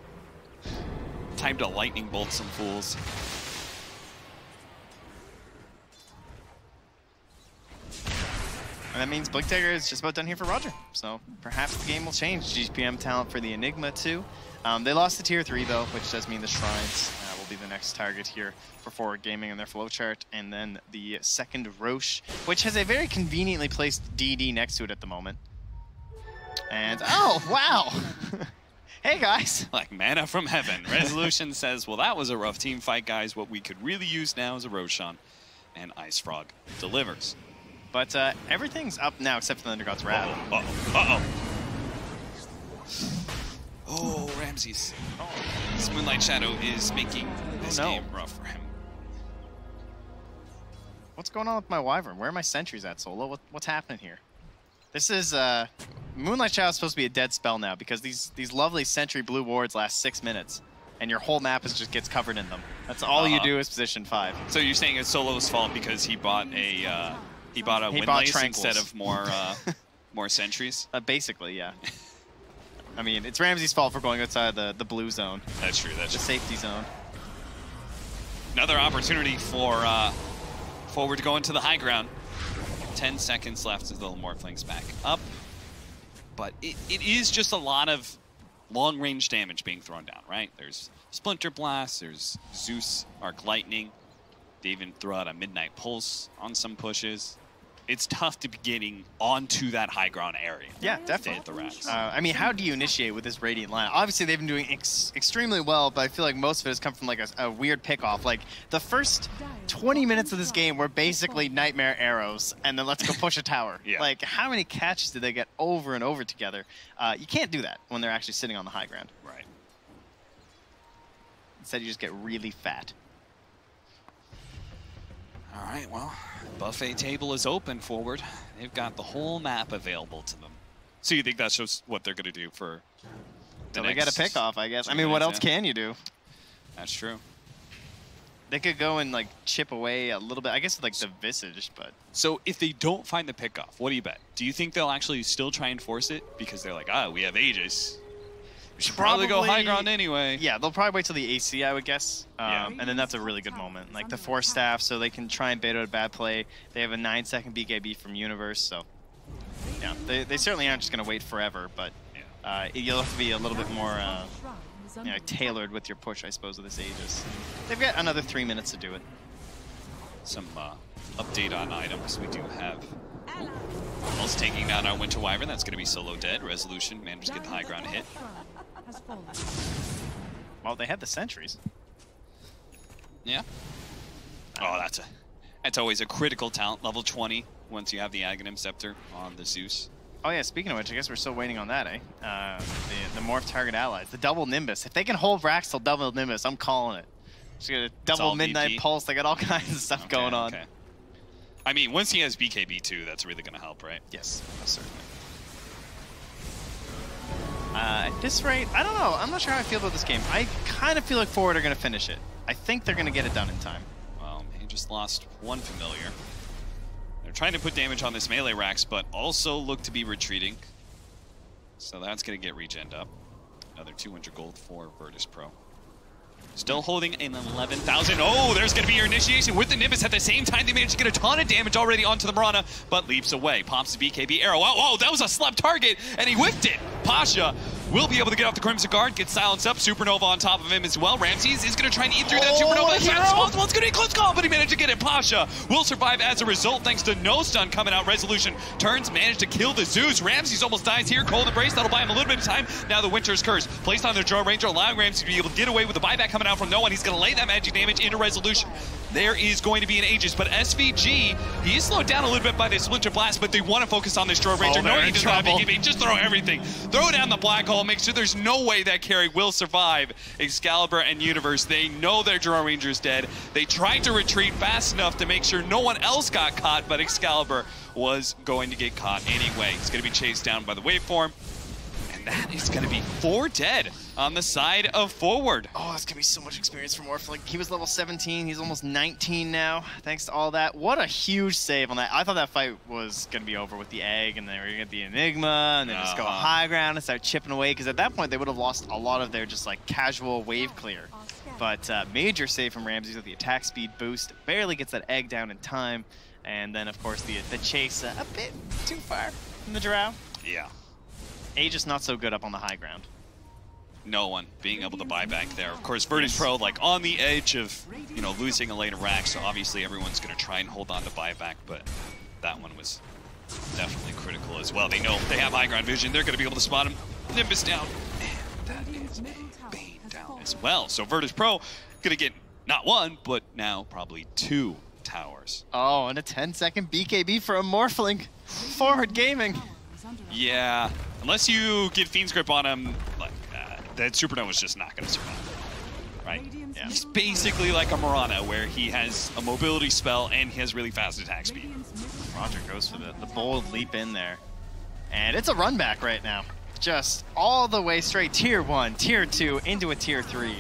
Time to lightning bolt some fools. And that means Blink Dagger is just about done here for Roger. So perhaps the game will change. GPM talent for the Enigma too. They lost the tier 3 though, which does mean the shrines will be the next target here for Forward Gaming in their flowchart. And then the second Roche, which has a very conveniently placed DD next to it at the moment. And, oh, wow! Hey, guys! Like manna from heaven. Resolution says, well, that was a rough team fight, guys. What we could really use now is a Roshan. And Ice Frog delivers. But everything's up now except for the Undergod's Wrath. Uh-oh. Oh, Ramses. This Moonlight Shadow is making this game rough for him. What's going on with my Wyvern? Where are my sentries at, Solo? What's happening here? This is Moonlight Shadow is supposed to be a dead spell now because these lovely sentry blue wards last 6 minutes, and your whole map just gets covered in them. That's all you do is position 5. So you're saying it's Solo's fault because he bought a Windlace instead of more sentries? Basically, yeah. I mean, it's Ramsey's fault for going outside the blue zone. That's true. That's the safety zone. Another opportunity for Forward to go into the high ground. 10 seconds left as the Morphling's back up. But it is just a lot of long-range damage being thrown down, right? There's Splinter Blast, there's Zeus, Arc Lightning. They even throw out a Midnight Pulse on some pushes. It's tough to be getting onto that high ground area. Yeah, definitely. Hit the racks. I mean, how do you initiate with this Radiant line? Obviously, they've been doing extremely well, but I feel like most of it has come from like a weird pickoff. Like the first 20 minutes of this game were basically Nightmare Arrows, and then let's go push a tower. Yeah. Like, how many catches did they get over and over together? You can't do that when they're actually sitting on the high ground. Right. Instead, you just get really fat. All right, well, buffet table is open. Forward. They've got the whole map available to them. So you think that shows what they're going to do for the So they got a pick off, I guess. I mean, what else can you do? That's true. They could go and like chip away a little bit, I guess, like the Visage, but... So if they don't find the pickoff, what do you bet? Do you think they'll actually still try and force it? Because they're like, we have Aegis. We should probably go high ground anyway. Yeah, they'll probably wait till the AC, I would guess. And then that's a really good moment. Like the Force Staff, so they can try and bait out a bad play. They have a 9-second BKB from Universe, so... Yeah, they certainly aren't just going to wait forever, but you'll have to be a little bit more tailored with your push, I suppose, with this Aegis. They've got another 3 minutes to do it. Some update on items. We do have... Almost taking down our Winter Wyvern. That's going to be Solo dead. Resolution managed to get the high ground hit. Well, they have the sentries. Yeah. Oh, that's always a critical talent. Level 20 once you have the Aghanim Scepter on the Zeus. Oh yeah, speaking of which, I guess we're still waiting on that, eh? The morph target allies. The double Nimbus. If they can hold Rax till double Nimbus, I'm calling it. Just get a double Midnight VP. Pulse. They got all kinds of stuff going on. Okay. I mean, once he has BKB too, that's really going to help, right? Yes, certainly. At this rate, I don't know. I'm not sure how I feel about this game. I kind of feel like Forward are going to finish it. I think they're going to get it done in time. Well, he just lost one familiar. They're trying to put damage on this melee Rax, but also look to be retreating. So that's going to get regened up. Another 200 gold for Virtus Pro. Still holding an 11,000. Oh, there's going to be your initiation with the Nimbus. At the same time, they managed to get a ton of damage already onto the Mirana, but leaps away. Pops the BKB arrow. Oh, that was a slap target, and he whiffed it. Pasha will be able to get off the Crimson Guard, get silenced up. Supernova on top of him as well. Ramses is going to try and eat through that Supernova. That's not responsible. It's going to be a close call, but he managed to get it. Pasha will survive as a result thanks to no stun coming out. Resolution turns, managed to kill the Zeus. Ramses almost dies here. Cold Embrace, that'll buy him a little bit of time. Now the Winter's Curse placed on the Drone Ranger, allowing Ramses to be able to get away with the buyback coming out from no one. He's going to lay that magic damage into Resolution. There is going to be an Aegis, but SVG, he is slowed down a little bit by the Splinter Blast, but they want to focus on this Drone Ranger. No, he does not have BKB. Just throw everything. Throw down the Black Hole. Make sure there's no way that carry will survive. Excalibur and Universe, they know their Drone Ranger's dead. They tried to retreat fast enough to make sure no one else got caught, but Excalibur was going to get caught anyway. He's going to be chased down by the waveform. And that is going to be 4 dead on the side of Forward. Oh, it's going to be so much experience for Morph. Like, he was level 17. He's almost 19 now, thanks to all that. What a huge save on that. I thought that fight was going to be over with the egg, and then we were going to get the Enigma, and then just go high ground and start chipping away, because at that point, they would have lost a lot of their just, like, casual wave clear. But major save from Ramses with the attack speed boost. Barely gets that egg down in time. And then, of course, the chase a bit too far from the Drow. Yeah. Aegis not so good up on the high ground. no one being able to buy back there. Of course, Virtus Pro like on the edge of, you know, losing a lane of rack, so obviously everyone's going to try and hold on to buyback, but that one was definitely critical as well. They know they have high ground vision. They're going to be able to spot him. Nimbus down. And that is a Bane down as well. So Virtus Pro going to get not one, but now probably 2 towers. Oh, and a 10-second BKB for a Morphling. Forward gaming. Yeah, unless you get Fiend's Grip on him, like, that Supernova is just not going to survive. Right? Yeah. He's basically like a Mirana, where he has a mobility spell and he has really fast attack speed. Roger goes for the bold leap in there. And it's a run back right now. Just all the way straight. Tier 1, Tier 2, into a Tier 3.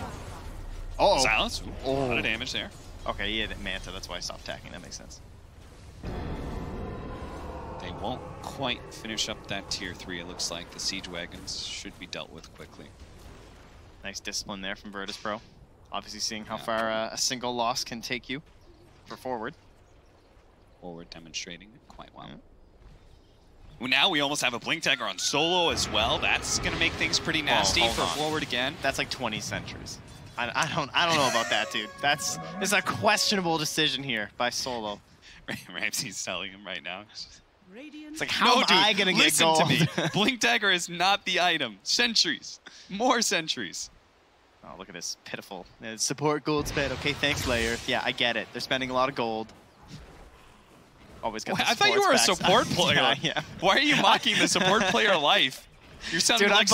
Uh-oh. Silence. Ooh, a lot of damage there. Okay, he had Manta, that's why I stopped attacking. That makes sense. They won't quite finish up that Tier 3. It looks like the Siege Wagons should be dealt with quickly. Nice discipline there from Virtus Pro. Obviously seeing how far a single loss can take you for forward. Forward demonstrating it quite well. Well, now we almost have a Blink Dagger on solo as well. That's going to make things pretty nasty for forward again. That's like 20 sentries. I don't know about that, dude. It's a questionable decision here by Solo. Ramsey's telling him right now. It's like, how am I gonna get gold? Listen to me. Blink Dagger is not the item. Sentries. More sentries. Oh, look at this. Pitiful. Support gold spend. Okay, thanks, Layer. Yeah, I get it. They're spending a lot of gold. Always got the I thought you were a support player. Yeah. Why are you mocking the support player life? You're sounding Dude, like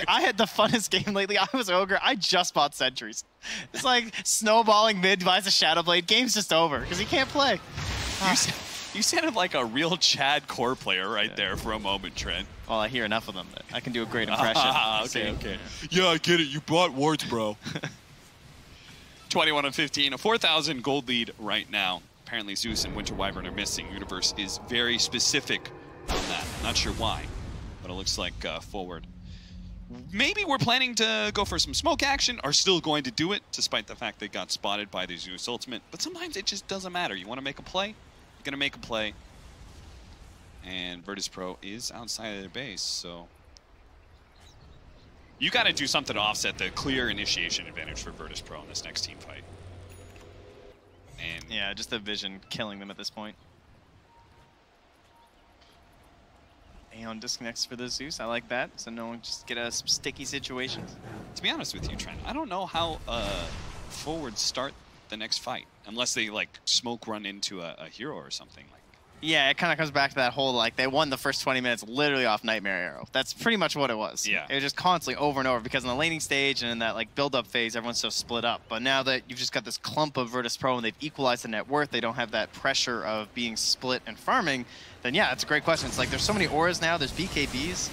I had the funnest game lately. I was Ogre. I just bought sentries. It's like snowballing mid, buys a Shadow Blade. Game's just over because he can't play. You sounded like a real Chad core player right there for a moment, Trent. Well, I hear enough of them that I can do a great impression. Okay. Yeah, I get it. You bought wards, bro. 21-15, a 4,000 gold lead right now. Apparently Zeus and Winter Wyvern are missing. Universe is very specific on that. Not sure why, but it looks like forward. Maybe we're planning to go for some smoke action, are still going to do it, despite the fact they got spotted by the Zeus ultimate. But sometimes it just doesn't matter. You want to make a play? You're going to make a play. And Virtus Pro is outside of their base, so... You got to do something to offset the clear initiation advantage for Virtus Pro in this next team fight. And yeah, just the vision killing them at this point. Aeon disconnects for the Zeus. I like that. So no one just get us some sticky situations. To be honest with you, Trent, I don't know how forwards start the next fight unless they like smoke run into a hero or something like. Yeah, it kind of comes back to that whole, like, they won the first 20 minutes literally off Nightmare Arrow. That's pretty much what it was. Yeah. It was just constantly over and over because in the laning stage and in that, like, build-up phase, everyone's so split up. But now that you've just got this clump of Virtus Pro and they've equalized the net worth, they don't have that pressure of being split and farming, then yeah, it's a great question. It's like there's so many auras now, there's BKBs.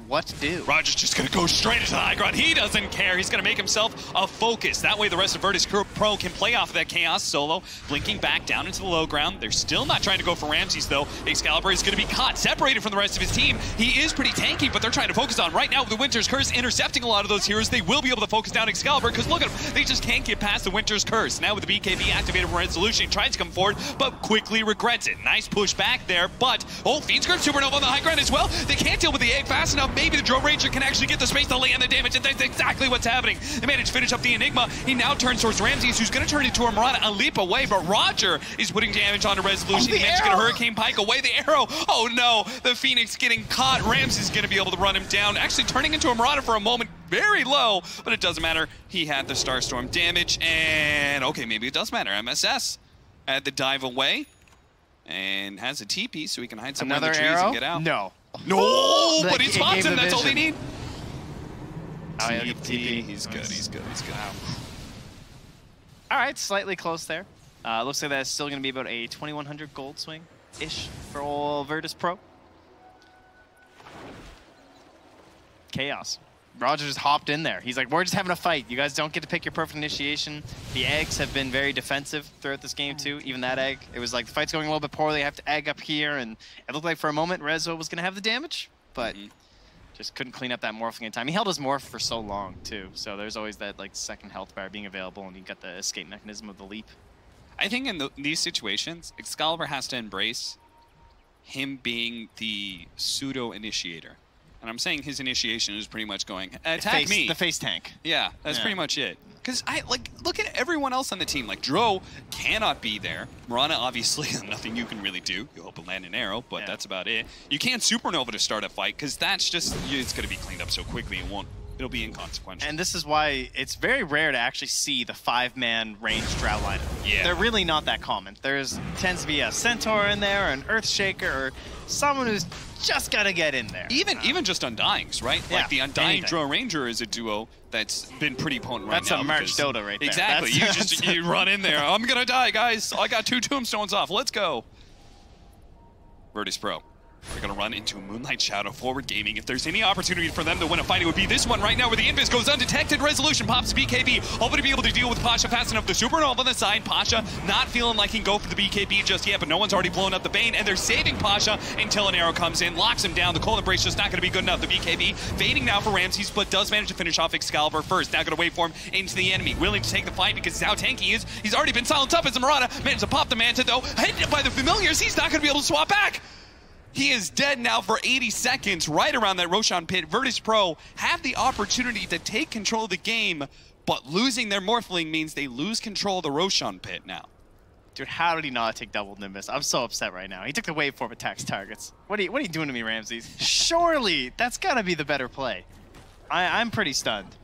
What to do? Roger's just going to go straight into the high ground. He doesn't care. He's going to make himself a focus. That way the rest of Virtus Pro can play off of that Chaos solo. Blinking back down into the low ground. They're still not trying to go for Ramses, though. Excalibur is going to be caught, separated from the rest of his team. He is pretty tanky, but they're trying to focus on right now with the Winter's Curse intercepting a lot of those heroes. They will be able to focus down Excalibur because look at them. They just can't get past the Winter's Curse. Now with the BKB activated from Resolution, he tries to come forward, but quickly regrets it. Nice push back there, but Fiend's Grip Supernova on the high ground as well. They can't deal with the egg fast enough. Maybe the Drone Ranger can actually get the space to land the damage, and that's exactly what's happening. They managed to finish up the Enigma. He now turns towards Ramses, who's going to turn into a Mirana a leap away, but Roger is putting damage onto Resolution. He managed to get a Hurricane Pike away. The arrow, oh no, the Phoenix getting caught. Ramses is going to be able to run him down, actually turning into a Mirana for a moment, very low, but it doesn't matter. He had the Starstorm damage, and okay, maybe it does matter. MSS had the dive away, and has a TP, so he can hide somewhere in the trees and get out. No. No, but he spots him. That's all they need. Oh, yeah, TP. He's good. He's good. He's good. Wow. All right, slightly close there. Looks like that's still going to be about a 2,100 gold swing-ish for all Virtus Pro. Chaos. Roger just hopped in there. He's like, we're just having a fight. You guys don't get to pick your perfect initiation. The eggs have been very defensive throughout this game, too. Even that egg. It was like, the fight's going a little bit poorly. I have to egg up here. And it looked like for a moment, Rezo was going to have the damage. But just couldn't clean up that morphing in time. He held his morph for so long, too. So there's always that like second health bar being available. And you got the escape mechanism of the leap. I think in these situations, Excalibur has to embrace him being the pseudo-initiator. And I'm saying his initiation is pretty much going, attack me. The face tank. Yeah, that's pretty much it. Because look at everyone else on the team. Like, Dro cannot be there. Mirana, obviously, nothing you can really do. You hope to land an arrow, but that's about it. You can't Supernova to start a fight, because that's just, it's going to be cleaned up so quickly, it'll be inconsequential. And this is why it's very rare to actually see the 5-man ranged Drow lineup. Yeah. They're really not that common. Tends to be a Centaur in there, or an Earthshaker, or someone who's just got to get in there. Even just Undyings, right? Yeah, like the Undying Drow Ranger is a duo that's been pretty potent that's right now. That's a merch Dota right there. Exactly. You run in there. I'm going to die, guys. I got 2 tombstones off. Let's go. Virtus Pro. They're going to run into Moonlight Shadow Forward Gaming. If there's any opportunity for them to win a fight, it would be this one right now where the Invis goes undetected. Resolution pops BKB, hoping to be able to deal with Pasha fast enough. The Supernova on the side. Pasha not feeling like he can go for the BKB just yet, but no one's already blown up the Bane, and they're saving Pasha until an arrow comes in, locks him down. The Cold Embrace just not going to be good enough. The BKB fading now for Ramses, but does manage to finish off Excalibur first. Now going to wait for him into the enemy. Willing to take the fight because how tanky he is. He's already been silenced up as a Murata. Managed to pop the Manta, though. Hit by the Familiars. He's not going to be able to swap back. He is dead now for 80 seconds, right around that Roshan pit. Virtus Pro have the opportunity to take control of the game, but losing their Morphling means they lose control of the Roshan pit now. Dude, how did he not take double Nimbus? I'm so upset right now. He took the waveform attacks targets. What are you doing to me, Ramses? Surely, that's got to be the better play. I'm pretty stunned.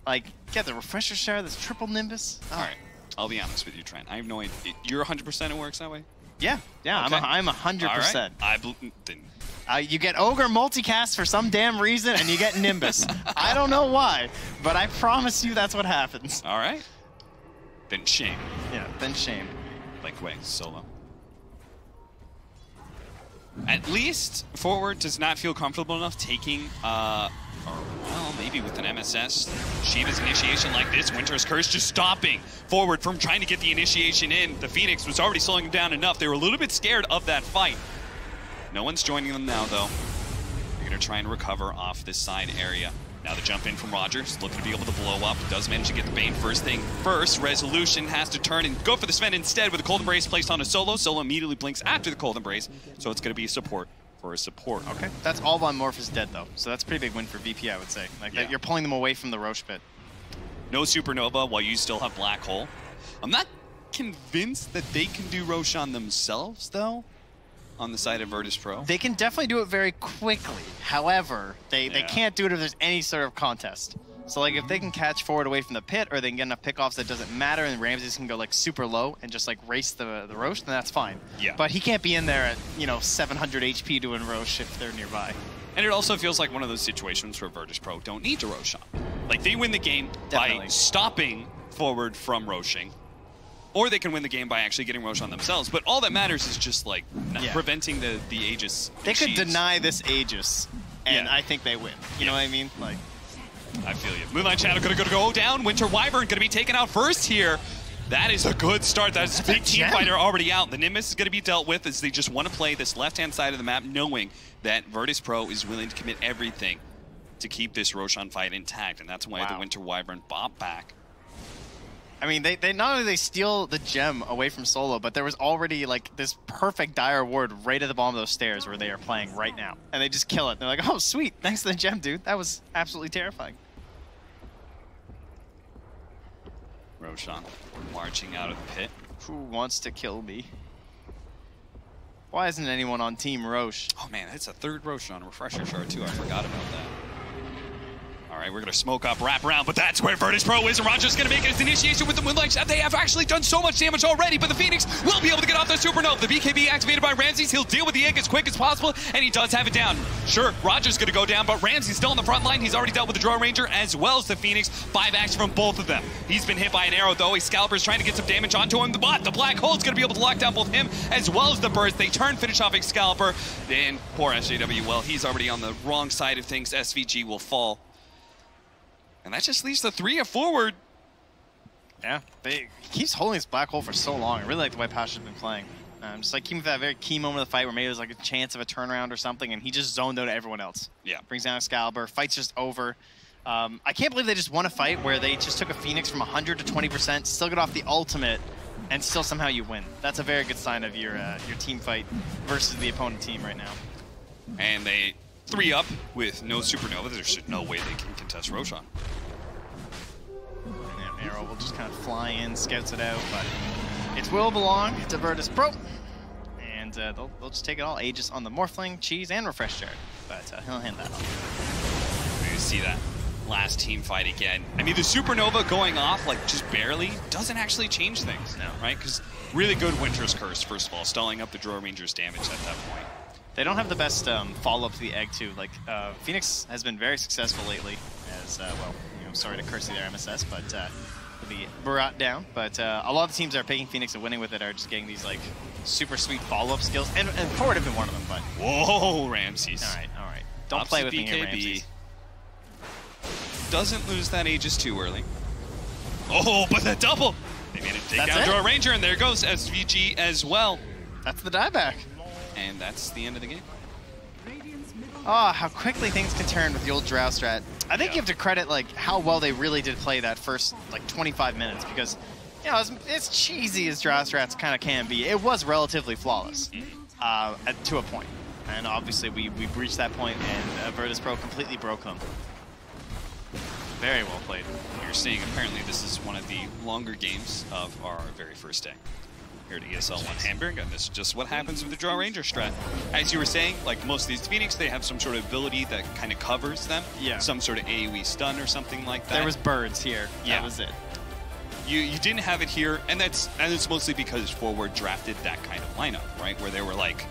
Like, get the refresher share, this triple Nimbus. All right, I'll be honest with you, Trent. I have no idea. You're 100% it works that way? Yeah, okay. I'm 100%. Right. You get Ogre multicast for some damn reason, and you get Nimbus. I don't know why, but I promise you that's what happens. All right. Then shame. Yeah, then shame. Like, wait, solo. At least Forward does not feel comfortable enough taking, well, maybe with an MSS. Shiva's initiation like this, Winter's Curse just stopping Forward from trying to get the initiation in. The Phoenix was already slowing him down enough. They were a little bit scared of that fight. No one's joining them now, though. They're going to try and recover off this side area. Now the jump in from Rogers, looking to be able to blow up. Does manage to get the Bane first thing first. Resolution has to turn and go for the Sven instead with the Cold Embrace placed on a Solo. Solo immediately blinks after the Cold Embrace, so it's going to be a support for a support. Okay, that's all on Morph is dead, though, so that's a pretty big win for VP, I would say. Like, that you're pulling them away from the Roche pit. No Supernova while you still have Black Hole. I'm not convinced that they can do Roshan themselves, though, on the side of Virtus Pro. They can definitely do it very quickly. However, they can't do it if there's any sort of contest. So, like, if they can catch Forward away from the pit, or they can get enough pickoffs that doesn't matter, and Ramses can go, like, super low and just, like, race the Roche, then that's fine. Yeah. But he can't be in there at, 700 HP doing Roche if they're nearby. And it also feels like one of those situations where Virtus Pro don't need to Roshan. Like, they win the game by stopping Forward from Roshing, or they can win the game by actually getting Roshan themselves. But all that matters is just, like, preventing the Aegis. They could deny this Aegis, and I think they win. You know what I mean? Like, I feel you. Moonlight Shadow gonna go down. Winter Wyvern gonna be taken out first here. That is a good start. That's a big team fighter already out. The Nimbus is gonna be dealt with as they just want to play this left-hand side of the map, knowing that Virtus Pro is willing to commit everything to keep this Roshan fight intact, and that's why the Winter Wyvern bought back. I mean, they not only they steal the gem away from Solo, but there was already, like, this perfect dire ward right at the bottom of those stairs where they are playing right now. And they just kill it. They're like, oh, sweet. Thanks to the gem, dude. That was absolutely terrifying. Roshan marching out of the pit. Who wants to kill me? Why isn't anyone on Team Roche? Oh, man, that's a third Roshan refresher shard, too. I forgot about that. All right, we're going to smoke up, wrap around, but that's where Virtus Pro is, and Roger's going to make his initiation with the Moonlight Shadow. They have actually done so much damage already, but the Phoenix will be able to get off the Supernova. The BKB activated by Ramses. He'll deal with the egg as quick as possible, and he does have it down. Sure, Roger's going to go down, but Ramses still on the front line. He's already dealt with the Drow Ranger as well as the Phoenix. 5 acts from both of them. He's been hit by an arrow, though. Excalibur's trying to get some damage onto him, but the Black Hole's going to be able to lock down both him as well as the Burst. They turn, finish off Excalibur, and poor SJW, well, he's already on the wrong side of things. SVG will fall. And that just leaves the 3 of Forward. Yeah, he keeps holding this Black Hole for so long. I really like the way Pasha's been playing. Just like even that very key moment of the fight where maybe there's like a chance of a turnaround or something, and he just zoned out everyone else. Yeah. Brings down Excalibur, fight's just over. I can't believe they just won a fight where they just took a Phoenix from 100 to 20%, still got off the ultimate, and still somehow you win. That's a very good sign of your team fight versus the opponent team right now. And they 3 up with no Supernova. There's just no way they can contest Roshan. Yeah, Arrow will just kind of fly in, scouts it out, but it will belong to Virtus Pro. And they'll just take it all. Aegis on the Morphling, Cheese, and Refresh Jar. But he'll hand that off. We see that last team fight again. I mean, the Supernova going off, like, just barely, doesn't actually change things, right? Because really good Winter's Curse, first of all, stalling up the Draw Ranger's damage at that point. They don't have the best follow-up to the egg, too. Like, Phoenix has been very successful lately as, well, you know, sorry to curse their MSS, but be brought down. But a lot of the teams that are picking Phoenix and winning with it are just getting these, like, super sweet follow-up skills. And Forward have been one of them, but... Whoa, Ramses. All right. Don't play with me here, Ramses. Doesn't lose that Aegis too early. Oh, but the double! They made it take down Draw Ranger, and there goes SVG as well. That's the dieback. And that's the end of the game. Oh, how quickly things can turn with the old Drow strat. I think you have to credit like how well they really did play that first like 25 minutes because, you know, as cheesy as Drow strats kind of can be, it was relatively flawless to a point. And obviously we reached that point, and Virtus Pro completely broke them. Very well played. You're seeing apparently this is one of the longer games of our very first day here at ESL 1 Hamburg, and this is just what happens with the Draw Ranger strat. As you were saying, like most of these Phoenix, they have some sort of ability that kind of covers them. Yeah. Some sort of AoE stun or something like that. There was birds here. Yeah. That was it. You didn't have it here, and it's mostly because Forward drafted that kind of lineup, right? Where they were like,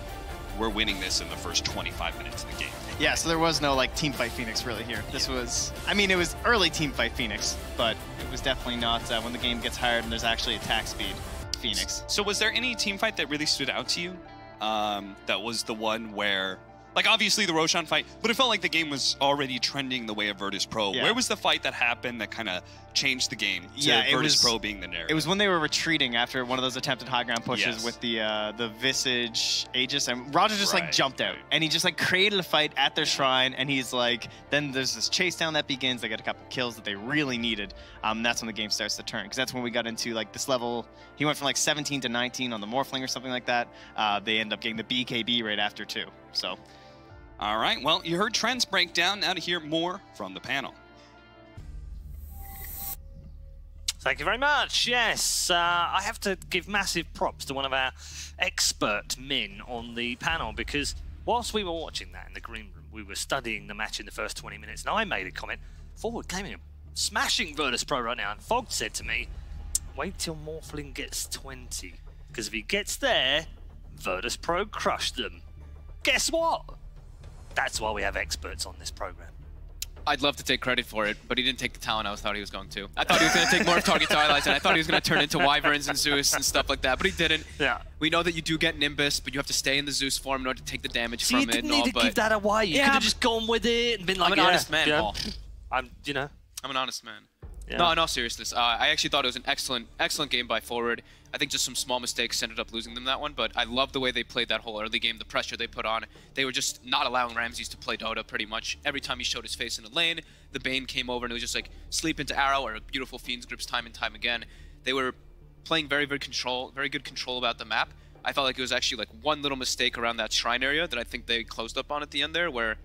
we're winning this in the first 25 minutes of the game. Yeah, so there was no like Teamfight Phoenix really here. This was, I mean, it was early Teamfight Phoenix, but it was definitely not when the game gets hard and there's actually attack speed Phoenix. So was there any teamfight that really stood out to you? That was the one where, like obviously the Roshan fight, but it felt like the game was already trending the way of Virtus Pro. Yeah. Where was the fight that happened that kind of changed the game to Virtus Pro being the narrative? It was when they were retreating after one of those attempted high ground pushes with the Visage Aegis, and Roger just like jumped out and he just like created a fight at their shrine, and he's like, then there's this chase down that begins. They got a couple kills that they really needed. That's when the game starts to turn, because that's when we got into like this level. He went from like 17 to 19 on the Morphling or something like that. They end up getting the BKB right after too. So. All right, well, you heard trends break down. Now to hear more from the panel. Thank you very much. Yes, I have to give massive props to one of our expert men on the panel, because whilst we were watching that in the green room, we were studying the match in the first 20 minutes, and I made a comment. Forward came in smashing Virtus Pro right now, and Fog said to me, wait till Morphling gets 20, because if he gets there, Virtus Pro crushed them. Guess what? That's why we have experts on this program. I'd love to take credit for it, but he didn't take the talent I thought he was going to. I thought he was going to take more target highlights, and I thought he was going to turn into Wyverns and Zeus and stuff like that, but he didn't. Yeah. We know that you do get Nimbus, but you have to stay in the Zeus form in order to take the damage from it. You didn't need to give that away. You could have just gone with it and been like, I'm an honest man, Paul. I'm an honest man. Yeah. No, in all seriousness, I actually thought it was an excellent game by Forward. I think just some small mistakes ended up losing them that one, but I love the way they played that whole early game, the pressure they put on. They were just not allowing Ramses to play Dota pretty much. Every time he showed his face in a lane, the Bane came over and it was just like sleep into Arrow or beautiful Fiends grips time and time again. They were playing very good control about the map. I felt like it was actually like one little mistake around that shrine area that I think they closed up on at the end there, where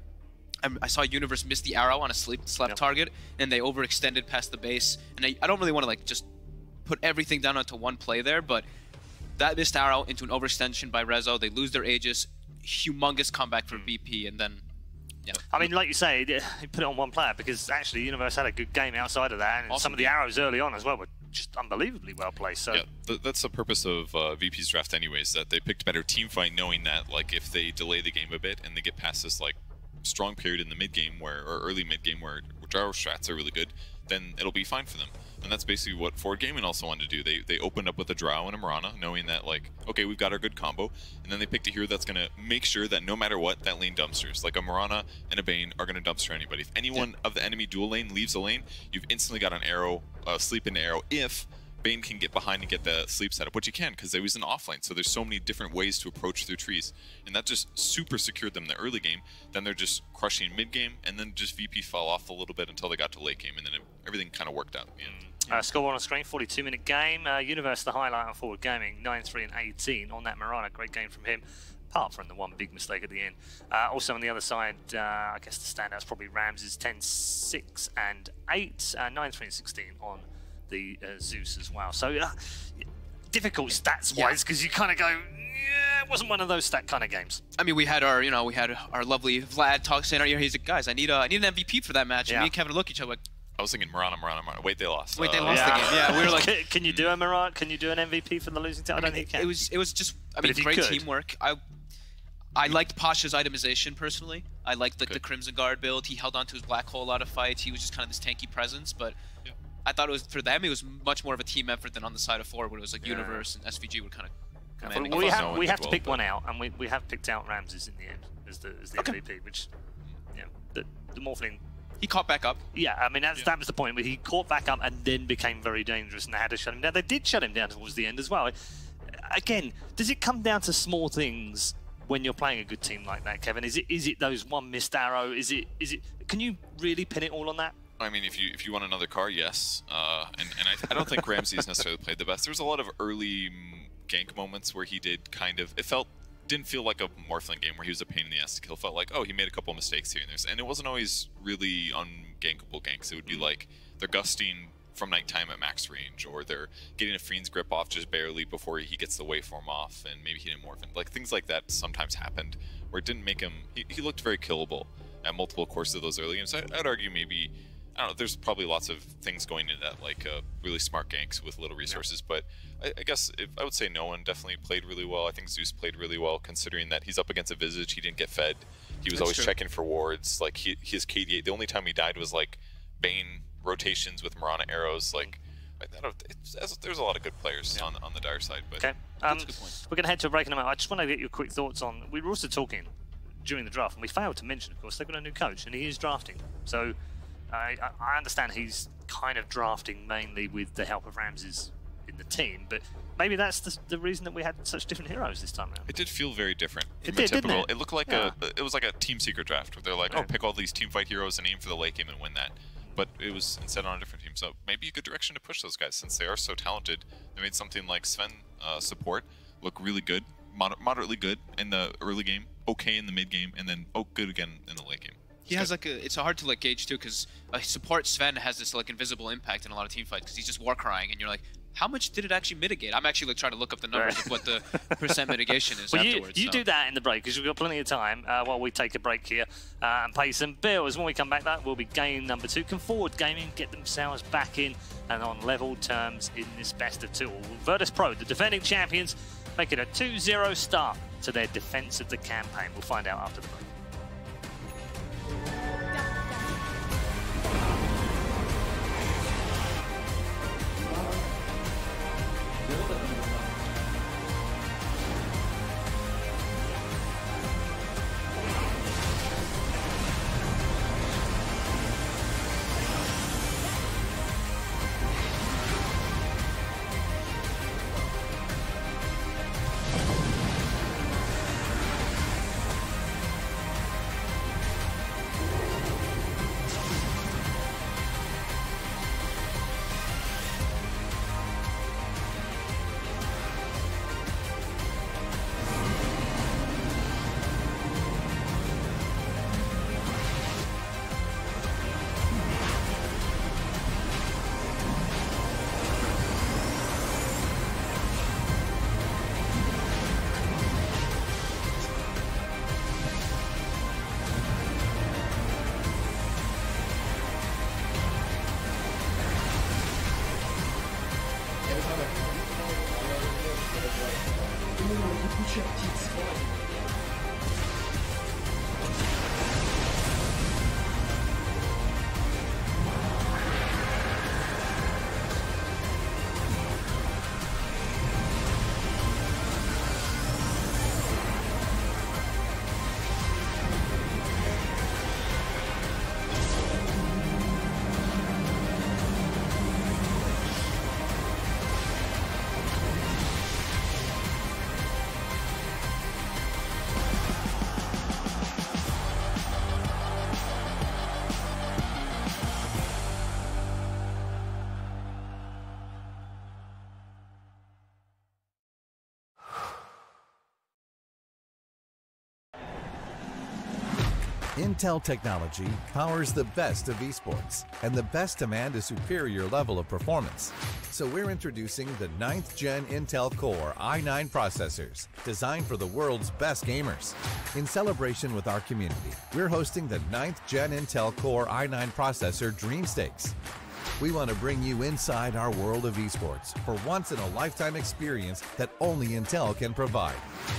I saw Universe miss the arrow on a slept target, and they overextended past the base. And I don't really want to like just put everything down onto one play there, but that missed arrow into an overextension by Rezo. They lose their Aegis, humongous comeback for VP, and then I mean, like you say, he put it on one player, because actually Universe had a good game outside of that, and some of the arrows early on as well were just unbelievably well placed. So yeah, that's the purpose of VP's draft anyways, that they picked better team fight, knowing that like if they delay the game a bit and they get past this like strong period in the mid game or early mid game where Drow strats are really good, then it'll be fine for them. And that's basically what Forward Gaming also wanted to do. They opened up with a Drow and a Mirana, knowing that like, okay, we've got our good combo, and then they picked a hero that's gonna make sure that no matter what, that lane dumpsters. Like a Mirana and a Bane are gonna dumpster anybody. If anyone of the enemy dual lane leaves a lane, you've instantly got an arrow, sleep into arrow, if Bane can get behind and get the sleep setup, which he can because they was an offlane. So there's so many different ways to approach through trees, and that just super secured them in the early game. Then they're just crushing mid game, and then just VP fell off a little bit until they got to late game, and then everything kind of worked out. Score on the screen, 42-minute game. Universe the highlight on Forward Gaming, 9-3 and 18 on that Mirana. Great game from him. apart from the one big mistake at the end. Also on the other side, I guess the standouts probably Rams' 10-6 and 8, 9-3-16 on the Zeus as well. So difficult stats-wise because you kind of go, yeah, it wasn't one of those stat kind of games. I mean, we had our, we had our lovely Vlad talk saying, he's like, guys, I need an MVP for that match. And me and Kevin look at each other like, I was thinking Marana. Wait, they lost. Wait, they lost the game. Yeah, we were like, can you do a Marat? Can you do an MVP for the losing team? I don't think you can. It was just, great teamwork. I liked Pasha's itemization personally. I liked the Crimson Guard build. He held on to his black hole a lot of fights. He was just kind of this tanky presence, but I thought it was, for them, it was much more of a team effort than on the side of 4, where it was like Universe and SVG were kind of commanding. We have to pick one out, and we have picked out Ramses in the end as the MVP, which, the Morphling. He caught back up. Yeah, I mean, that was the point, where he caught back up and then became very dangerous, and they had to shut him down. They did shut him down towards the end as well. Again, does it come down to small things when you're playing a good team like that, Kevin? Is it those one missed arrow? Is it? Can you really pin it all on that? I mean, if you want another car, yes. And I don't think Ramses necessarily played the best. There was a lot of early gank moments where he did kind of, didn't feel like a Morphling game where he was a pain in the ass to kill. Felt like, he made a couple mistakes here and there. And it wasn't always really ungankable ganks. It would be like they're gusting from nighttime at max range, or they're getting a Fiend's grip off just barely before he gets the waveform off, and maybe he didn't morph. Like things like that sometimes happened where it didn't make him. He looked very killable at multiple courses of those early games. I'd argue maybe, I don't know, there's probably lots of things going into that, like really smart ganks with little resources, but I guess I would say no one definitely played really well. I think Zeus played really well, considering that he's up against a Visage, he didn't get fed. He was always checking for wards. Like his KD8, the only time he died was like Bane rotations with Marana arrows. Like, there's a lot of good players on the dire side. But okay, that's a good point. We're going to head to a break in a moment. I just want to get your quick thoughts on, we were also talking during the draft, and we failed to mention, of course, they've got a new coach, and he is drafting. So I understand he's kind of drafting mainly with the help of Ramses in the team, but maybe that's the reason that we had such different heroes this time around. It did feel very different. It did, didn't it? It looked like it was like a team secret draft where they're like, pick all these team fight heroes and aim for the late game and win that. But it was instead on a different team, so maybe a good direction to push those guys since they are so talented. They made something like Sven support look really good, moderately good in the early game, okay in the mid game, and then good again in the late game. He has like it's hard to like gauge too, because support Sven has this like invisible impact in a lot of team fights because he's just war crying, and you're like, how much did it actually mitigate? I'm actually like trying to look up the numbers of what the percent mitigation is afterwards. You do that in the break because we've got plenty of time while we take a break here and pay some bills. When we come back, that will be game number 2. Can Forward Gaming get themselves back in and on level terms in this best of 2? Virtus Pro, the defending champions, make it a 2-0 start to their defense of the campaign. We'll find out after the break. Intel technology powers the best of esports, and the best demand a superior level of performance. So we're introducing the 9th Gen Intel Core i9 processors, designed for the world's best gamers. In celebration with our community, we're hosting the 9th Gen Intel Core i9 processor Dream Stakes. We want to bring you inside our world of esports for once-in-a-lifetime experience that only Intel can provide.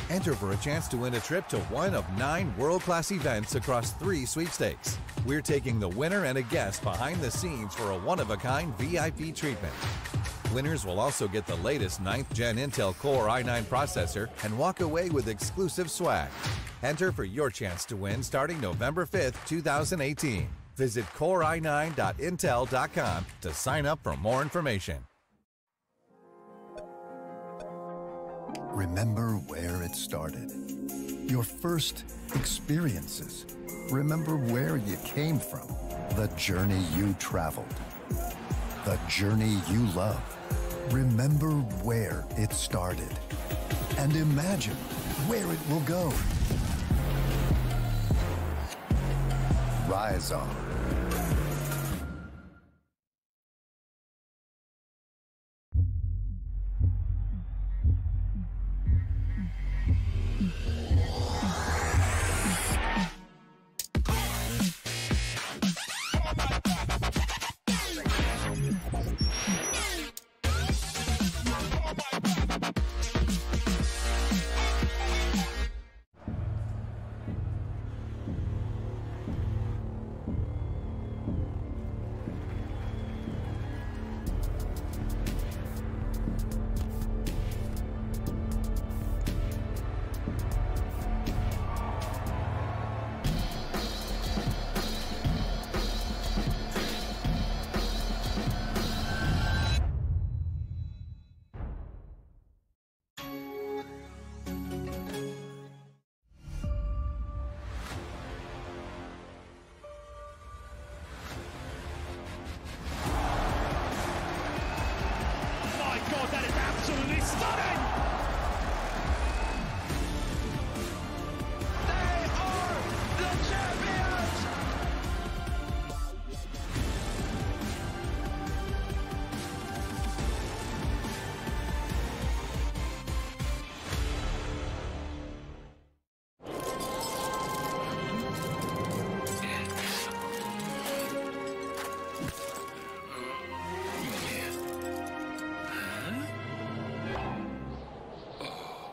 Enter for a chance to win a trip to one of 9 world-class events across 3 sweepstakes. We're taking the winner and a guest behind the scenes for a one-of-a-kind VIP treatment. Winners will also get the latest 9th Gen Intel Core i9 processor and walk away with exclusive swag. Enter for your chance to win starting November 5th, 2018. Visit corei9.intel.com to sign up for more information. Remember where it started. Your first experiences. Remember where you came from. The journey you traveled. The journey you love. Remember where it started. And imagine where it will go. Rise on.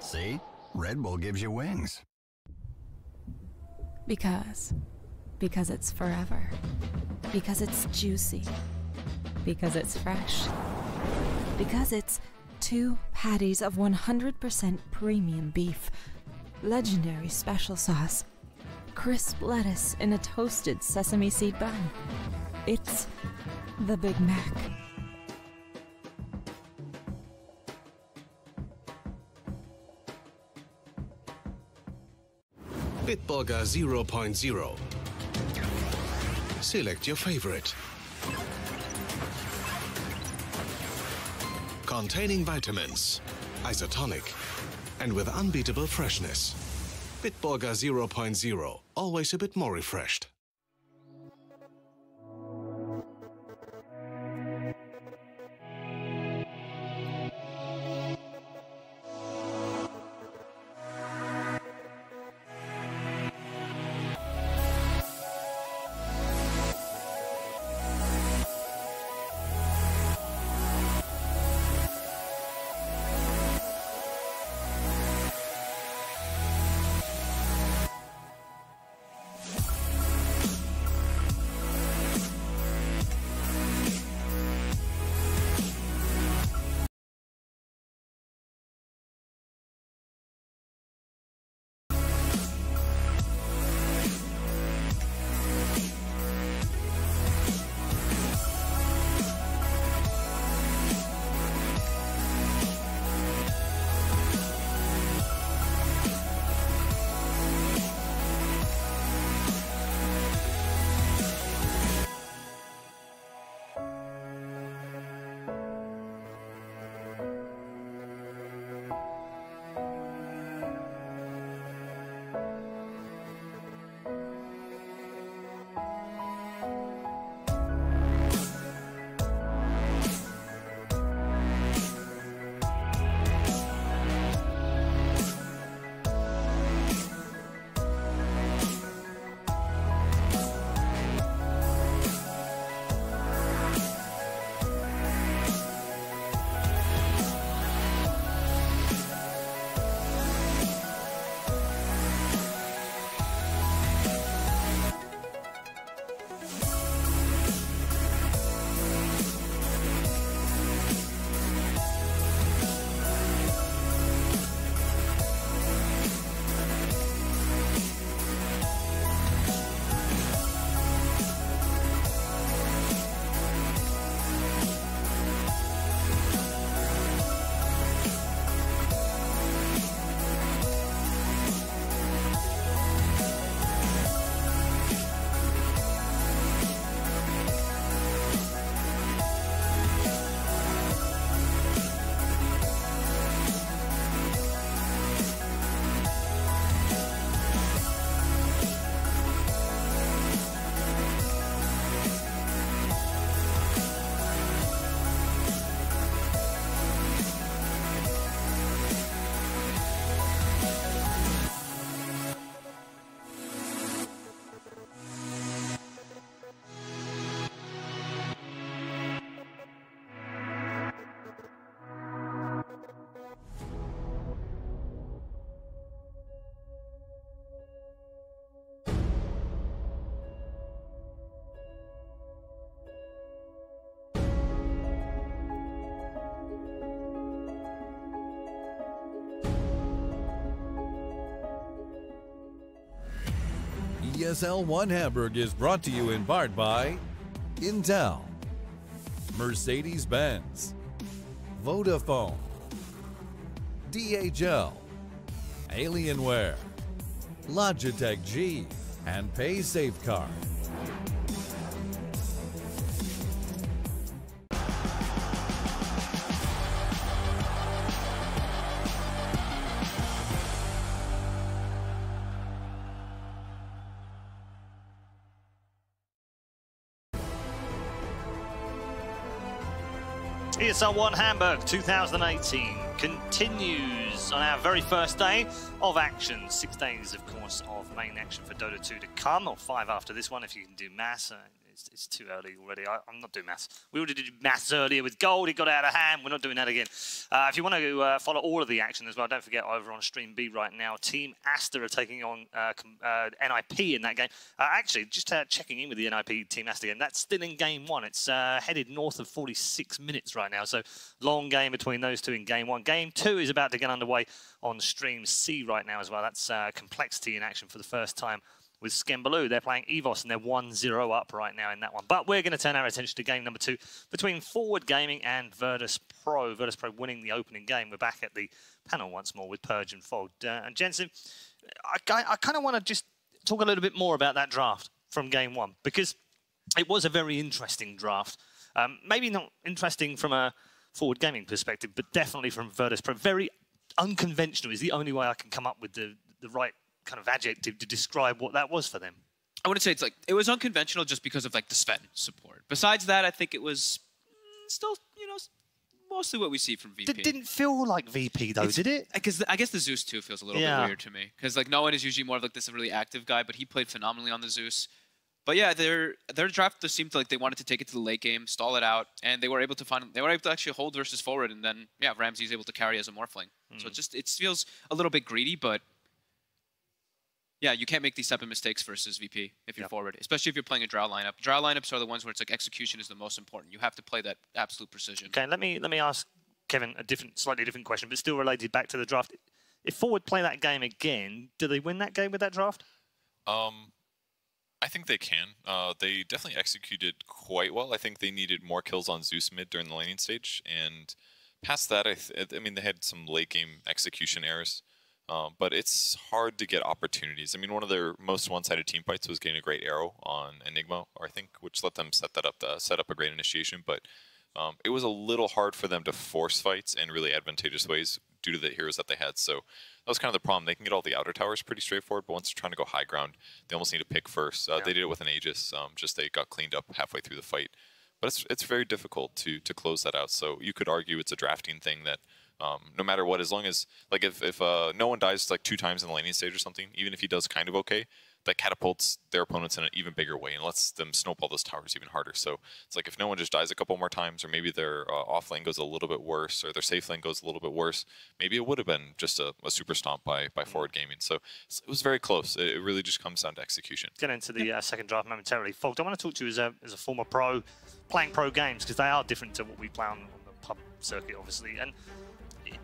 See? Red Bull gives you wings. Because it's forever. Because it's juicy. Because it's fresh. Because it's 2 patties of 100% premium beef, legendary special sauce, crisp lettuce in a toasted sesame seed bun. It's the Big Mac. Bitburger 0.0. Select your favorite. Containing vitamins, isotonic, and with unbeatable freshness. Bitburger 0.0, always a bit more refreshed. ESL 1 Hamburg is brought to you in part by Intel, Mercedes-Benz, Vodafone, DHL, Alienware, Logitech G, and PaySafeCard. ESL 1 Hamburg 2018 continues on our very first day of action. 6 days, of course, of main action for Dota 2 to come, or 5 after this one if you can do maths. It's too early already. I'm not doing maths. We already did maths earlier with gold. It got out of hand. We're not doing that again. If you want to follow all of the action as well, don't forget over on Stream B right now, Team Asta are taking on NIP in that game. Actually, just checking in with the NIP Team Asta game. That's still in game 1. It's headed north of 46 minutes right now. So long game between those two in game 1. Game 2 is about to get underway on Stream C right now as well. That's Complexity in action for the first time with Skembaloo. They're playing EVOS and they're 1-0 up right now in that one. But we're going to turn our attention to game number 2 between Forward Gaming and Virtus Pro. Virtus Pro winning the opening game. We're back at the panel once more with Purge and Fog. And Jensen, I kind of want to just talk a little bit more about that draft from game 1, because it was a very interesting draft. Maybe not interesting from a Forward Gaming perspective, but definitely from Virtus Pro. Very unconventional is the only way I can come up with the right kind of adjective to describe what that was for them. I wouldn't say it was unconventional just because of the Sven support. Besides that, I think it was still, mostly what we see from VP. It didn't feel like VP though, did it? I guess the Zeus too feels a little bit weird to me, because no one is usually more of this really active guy, but he played phenomenally on the Zeus. But yeah, their draft just seemed like they wanted to take it to the late game, stall it out, and they were able to actually hold versus forward, and then Ramsey's able to carry as a Morphling. So it feels a little bit greedy, but yeah, you can't make these type of mistakes versus VP if you're forward, especially if you're playing a Drow lineup. Drow lineups are the ones where it's execution is the most important. You have to play that absolute precision. Okay, let me ask Kevin a slightly different question, but still related back to the draft. If Forward play that game again, do they win that game with that draft? I think they can. They definitely executed quite well. I think they needed more kills on Zeus mid during the laning stage, and past that, I mean, they had some late game execution errors. But it's hard to get opportunities. I mean, one of their most one-sided team fights was getting a great arrow on Enigma, or I think, which let them set up a great initiation. But it was a little hard for them to force fights in really advantageous ways due to the heroes that they had. So that was kind of the problem. They can get all the outer towers pretty straightforward, but once they're trying to go high ground, they almost need to pick first. They did it with an Aegis. Just they got cleaned up halfway through the fight. But it's very difficult to close that out. So you could argue it's a drafting thing that no matter what, as long as, if no one dies 2 times in the laning stage or something, even if he does kind of okay, that catapults their opponents in an even bigger way and lets them snowball those towers even harder. So it's if no one just dies a couple more times, or maybe their off lane goes a little bit worse, or their safe lane goes a little bit worse, maybe it would have been just a super stomp by Forward Gaming. So it was very close. It really just comes down to execution. Get into the second draft momentarily. Fogged, I want to talk to you as a former pro, playing pro games, because they are different to what we play on the pub circuit, obviously. And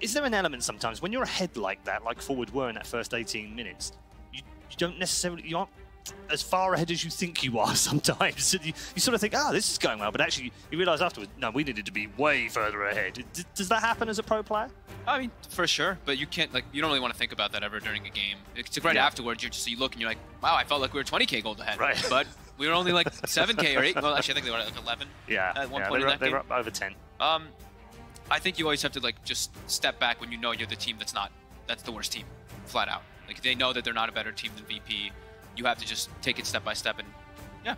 is there an element sometimes when you're ahead like that, like Forward were in that first 18 minutes, you don't necessarily, you aren't as far ahead as you think you are sometimes. You sort of think, this is going well, but actually you realise afterwards, no, we needed to be way further ahead. Does that happen as a pro player? I mean, for sure, but you can't, you don't really want to think about that ever during a game. It's right afterwards, you look and you're like, wow, I felt like we were 20k gold ahead. Right. But we were only 7k or 8. Well, actually, I think they were at 11. Yeah. At one point in that game. They were up over 10. I think you always have to just step back when you know you're the team that's the worst team, flat out. They know that they're not a better team than VP. You have to just take it step by step, and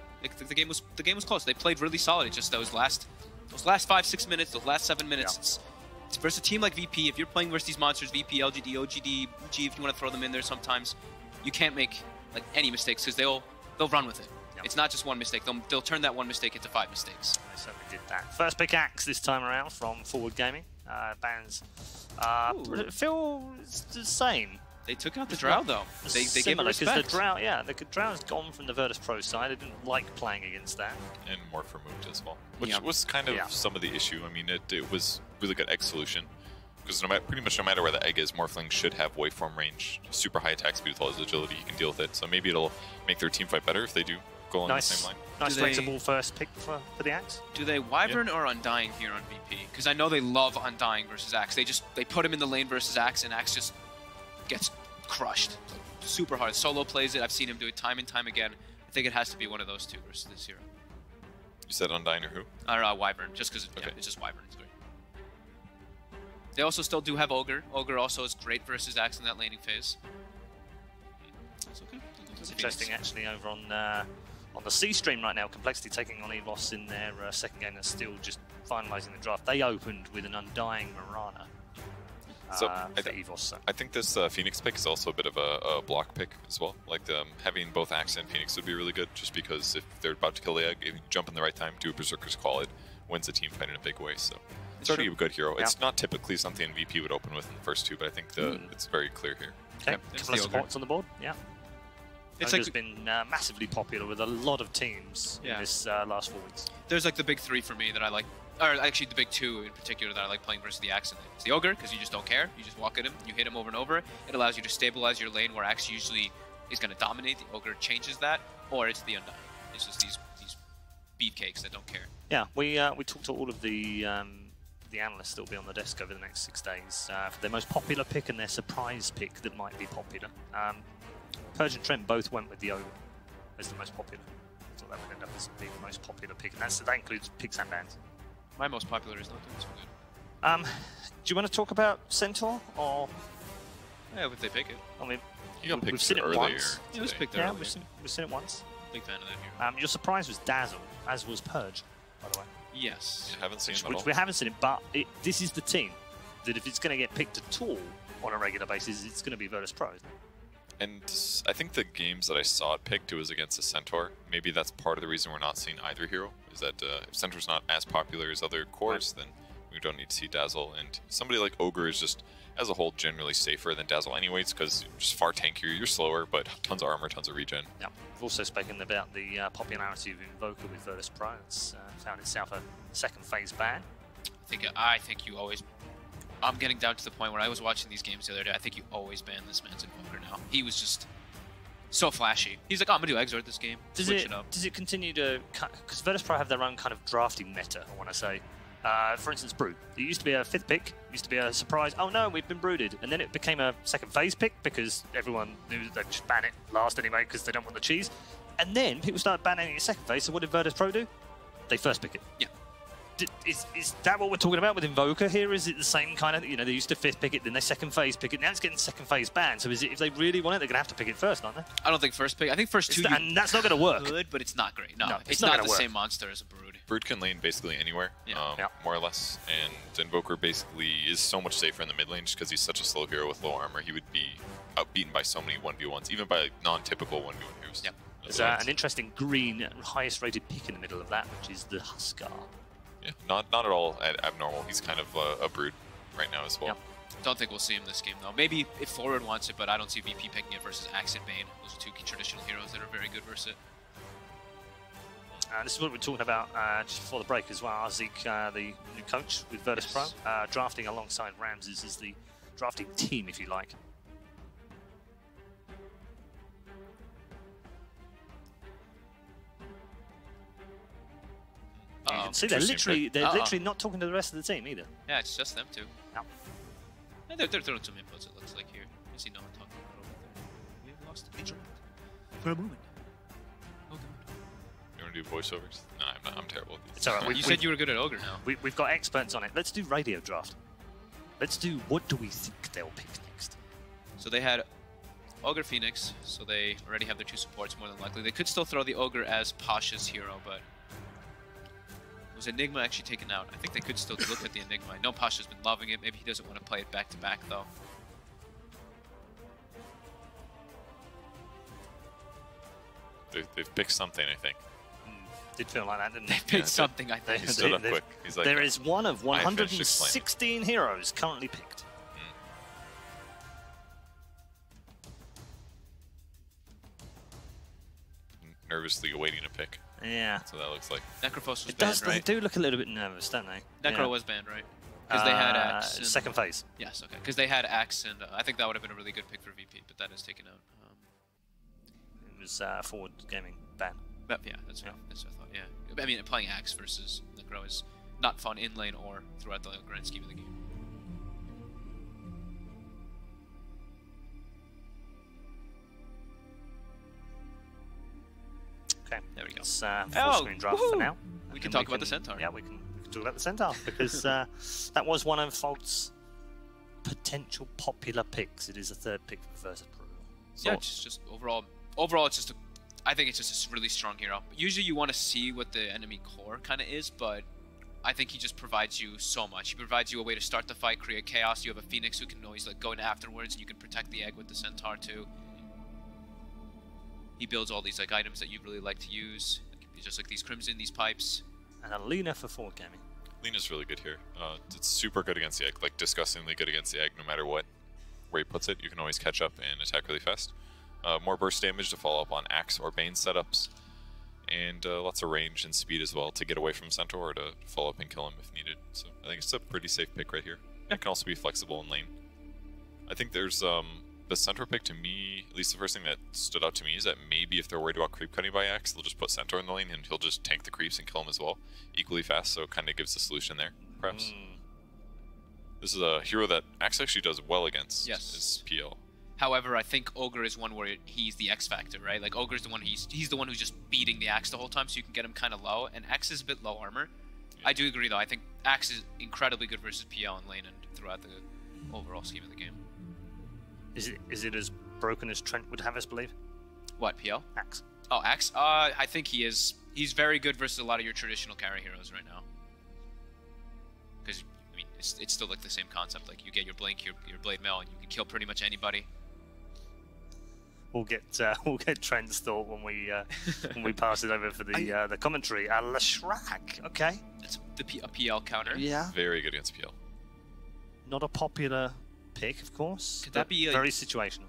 the game was close. They played really solid. It's just those last 5-6 minutes, those last 7 minutes. It's versus a team like VP. If you're playing versus these monsters, VP, LGD, OGD, UG, if you want to throw them in there, sometimes you can't make any mistakes, because they'll run with it. It's not just one mistake. They'll turn that one mistake into 5 mistakes. They certainly did that. First pick Axe this time around from Forward Gaming. Bans feel the same. They took out the Drow though. They gave it respect. Because the Drow's gone from the Virtus Pro side. I didn't like playing against that. And Morph removed as well, which was kind of some of the issue. I mean, it was really good X solution. because pretty much no matter where the egg is, Morphling should have waveform range, super high attack speed with all his agility. He can deal with it. So maybe it'll make their team fight better if they do go on the same line. Nice flexible first pick for the Axe. Do they Wyvern or Undying here on VP? Because I know they love Undying versus Axe. They put him in the lane versus Axe, and Axe just gets crushed. Like, super hard. Solo plays it. I've seen him do it time and time again. I think it has to be one of those two versus this hero. You said Undying or who? Wyvern, just because it's just Wyvern. It's great. They also still do have Ogre. Ogre also is great versus Axe in that laning phase. That's okay. It's interesting actually over on the C stream right now. Complexity taking on EVOS in their second game. That's still just finalising the draft. They opened with an Undying Mirana. I think this Phoenix pick is also a bit of a block pick as well. Like having both Axe and Phoenix would be really good, just because if they're about to kill the egg, if you jump in the right time, do a Berserker's Call, it wins the team fight in a big way. So it's already a good hero. Yeah. It's not typically something VP would open with in the first two, but I think it's very clear here. Okay, a couple of supports on the board. Yeah. It's been massively popular with a lot of teams in this last 4 weeks. There's like the big three for me that I like. Or actually the big two in particular that I like playing versus the Axe. It's the Ogre, because you just don't care. You just walk at him, you hit him over and over. It allows you to stabilize your lane, where Axe usually is going to dominate. The Ogre changes that. Or it's the Undying. It's just these beefcakes that don't care. Yeah, we talked to all of the analysts that will be on the desk over the next 6 days for their most popular pick and their surprise pick that might be popular. Purge and Trent both went with the Ogre as the most popular. So that would end up as being the most popular pick, and that includes picks and bans. My most popular is not doing so good. Do you want to talk about Centaur, or? Yeah, if they pick it. I mean, we've seen it once. It was picked earlier. We've seen it once. Big fan of that hero. Your surprise was Dazzle, as was Purge, by the way. Yes. You haven't seen it at all. We haven't seen it, but this is the team that if it's going to get picked at all on a regular basis, it's going to be Virtus Pro. And I think the games that I saw it picked, it was against a Centaur. Maybe that's part of the reason we're not seeing either hero, is that if Centaur's not as popular as other cores, then we don't need to see Dazzle. And somebody like Ogre is just, as a whole, generally safer than Dazzle anyways, because you're just far tankier, you're slower, but tons of armor, tons of regen. Yeah, we've also spoken about the popularity of Invoker with Virtus Pro. It's found itself a second phase ban. I think you always... I'm getting down to the point where I was watching these games the other day. I think you always ban this man's Invoker now. He was just so flashy. He's like, oh, I'm going to do Exort this game. Switch it up. Does it continue to... Because Virtus Pro have their own kind of drafting meta, I want to say. For instance, Brood. It used to be a 5th pick. It used to be a surprise. Oh no, we've been brooded. And then it became a second phase pick because everyone knew they'd just ban it last anyway because they don't want the cheese. And then people started banning it in second phase. So what did Virtus Pro do? They first pick it. Yeah. Is that what we're talking about with Invoker here? Is it the same kind of, they used to 5th pick it, then they second phase pick it, now it's getting second phase banned, so is it, if they really want it, they're going to have to pick it first, aren't they? I don't think first pick, I think first two, and that's not going to work. Good, but it's not great. No, it's not the same monster as a Brood. Brood can lane basically anywhere, more or less, and Invoker basically is so much safer in the mid lane just because he's such a slow hero with low armor. He would be outbeaten by so many 1v1s, even by non-typical 1v1 heroes. Yeah. There's an interesting green, highest rated pick in the middle of that, which is the Huskar. Yeah, not at all abnormal. He's kind of a Brood right now as well. Yep. Don't think we'll see him this game though. Maybe if Forward wants it, but I don't see VP picking it versus Axe and Bane. Those are two key traditional heroes that are very good versus it. This is what we were talking about just before the break as well. Zeke, the new coach with Virtus Pro, drafting alongside Ramses as the drafting team, if you like. You can see they're literally not talking to the rest of the team either. Yeah, it's just them two. Yeah. And they're throwing some inputs, it looks like here. You see no one talking about over there. We have lost the intro for a moment. Oh god. You want to do voiceovers? No, I'm terrible at these. It's alright. You said you were good at Ogre now. We've got experts on it. Let's do radio draft. Let's do what do we think they'll pick next. So they had Ogre Phoenix, so they already have their two supports more than likely. They could still throw the Ogre as Pasha's hero, but was Enigma actually taken out? I think they could still look at the Enigma. I know Pasha's been loving it. Maybe he doesn't want to play it back to back though. They've picked something, I think. Did feel like that, didn't they? They picked something, I think. He stood up quick. He's like, there is one of 116 heroes currently picked. Nervously awaiting a pick. Yeah. That's what that looks like. Necrophos was it banned, does, right? They do look a little bit nervous, don't they? Necro was banned, right? Because they had Axe. And, second phase. Yes, okay. Because they had Axe, and I think that would have been a really good pick for VP, but that is taken out. It was forward gaming ban. But yeah, that's what I thought, yeah. I mean, playing Axe versus Necro is not fun in lane or throughout the grand scheme of the game. Okay, there we go. It's full screen draft for now. We can talk about the Centaur. Yeah, we can talk about the Centaur because that was one of Fault's potential popular picks. It is a third pick for Versus Pro. So, yeah, just overall, it's just I think it's just a really strong hero. Usually you want to see what the enemy core kind of is, but I think he just provides you so much. He provides you a way to start the fight, create chaos. You have a Phoenix who can always like go in afterwards, and you can protect the egg with the Centaur too. He builds all these like items that you really like to use, just like these Crimson, these pipes. And a Lina for forward gaming. Lina's really good here. It's super good against the egg, like disgustingly good against the egg. No matter where he puts it, you can always catch up and attack really fast. More burst damage to follow up on Axe or Bane setups, and lots of range and speed as well to get away from Centaur or to follow up and kill him if needed. So I think it's a pretty safe pick right here. It can also be flexible in lane. I think there's the Centaur pick to me, at least the first thing that stood out to me is that maybe if they're worried about creep cutting by Axe, they'll just put Centaur in the lane and he'll just tank the creeps and kill him as well, equally fast, so it kind of gives the solution there, perhaps. This is a hero that Axe actually does well against, is PL. However, I think Ogre is one where he's the X factor, right? Like Ogre is the one he's the one who's just beating the Axe the whole time, so you can get him kind of low, and Axe is a bit low armor. Yeah. I do agree though. I think Axe is incredibly good versus PL in lane and throughout the overall scheme of the game. Is it as broken as Trent would have us believe? What, PL? Axe. Oh, Axe? I think he is. He's very good versus a lot of your traditional carry heroes right now. Because, I mean, it's still like the same concept. Like, you get your Blink, your Blade Mail, and you can kill pretty much anybody. We'll get Trent's thought when we pass it over for the commentary. Leshrac, okay. That's a PL counter. Yeah. Very good against PL. Not a popular pick, of course. Could that be very situational?